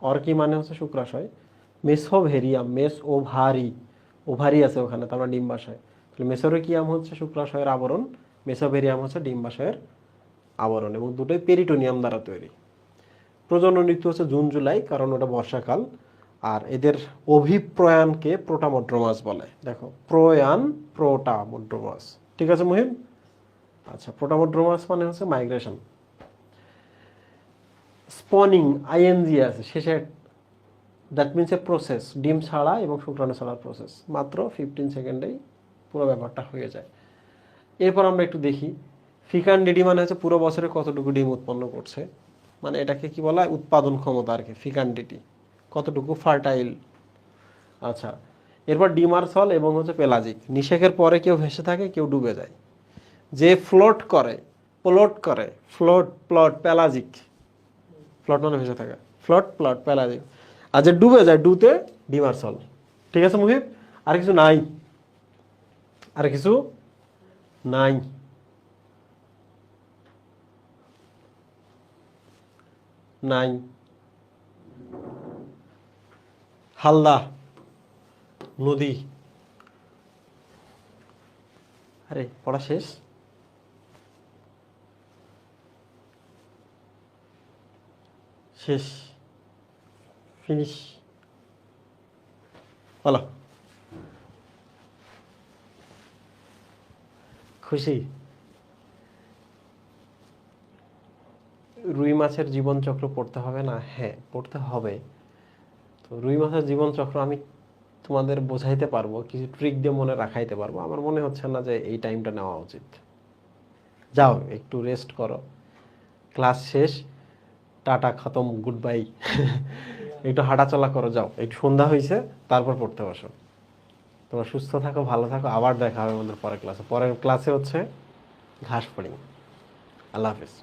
অর্কি মানে হচ্ছে শুক্রাশয়। মেসোভেরিয়াম, ওভারি, ওভারি আছে ওখানে, তারপর ডিম্বাশয়। তাহলে মেসোরকিয়াম হচ্ছে শুক্রাশয়ের আবরণ, মেসোভেরিয়াম হচ্ছে ডিম্বাশয়ের আবরণ, এবং দুটোই পেরিটোনিয়াম দ্বারা তৈরি। প্রজনন ঋতু হচ্ছে জুন জুলাই, কারণ ওটা বর্ষাকাল। আর এদের অভিপ্রয়াণকে প্রোটামোড্রোমাস বলে। দেখো, প্রয়াণ, প্রোটামোড্রোমাস। ঠিক আছে মুহিম? আচ্ছা, প্রোটামোড্রোমাস মানে হচ্ছে মাইগ্রেশন। স্পনিং, আইএনজি আছে শেষে, দ্যাট মিনস এ প্রসেস, ডিম ছাড়া এবং শুক্রাণু ছাড়ার প্রসেস। মাত্র 15 সেকেন্ডেই পুরো ব্যাপারটা হয়ে যায়। এরপর আমরা একটু দেখি ফিকান্ডিটি মানে হচ্ছে পুরো বছরে কতটুকু ডিম উৎপন্ন করছে, মানে এটাকে কি বলা হয়, উৎপাদন ক্ষমতা আর কি, ফিকান্ডিটি, কতটুকু ফার্টাইল। আচ্ছা, এরপর ডিমারসল এবং হচ্ছে পেলাজিক। নিষেকের পরে কেউ ভেসে থাকে, কেউ ডুবে যায়। যে ফ্লোট করে, প্লট, পেলাজিক। ফ্লোট মানে ভেসে থাকা, প্লট, পেলাজিক। আর যে ডুবে যায়, ডুতে ডিমারসল। ঠিক আছে মুহিব? আর কিছু নাই, আর কিছু নাই। নাই। হালদা, নদী। আরে পড়া শেষ? শেষ, ফিনিশ। বলো, খুশি? রুই মাছের জীবনচক্র পড়তে হবে না? হ্যাঁ, পড়তে হবে। তো রুই মাছের জীবনচক্র আমি তোমাদের বোঝাইতে পারবো, কিছু ট্রিক দিয়ে মনে রাখাইতে পারবো। আমার মনে হচ্ছে না যে এই টাইমটা নেওয়া উচিত। যাও একটু রেস্ট করো, ক্লাস শেষ, টাটা, খতম, গুড বাই। একটু হাঁটাচলা করো, যাও, একটু সন্ধ্যা হয়েছে, তারপর পড়তে বসো। তোমরা সুস্থ থাকো, ভালো থাকো, আবার দেখা হবে আমাদের পরের ক্লাসে। পরের ক্লাসে হচ্ছে ঘাস ফড়িং। আল্লাহ হাফিজ।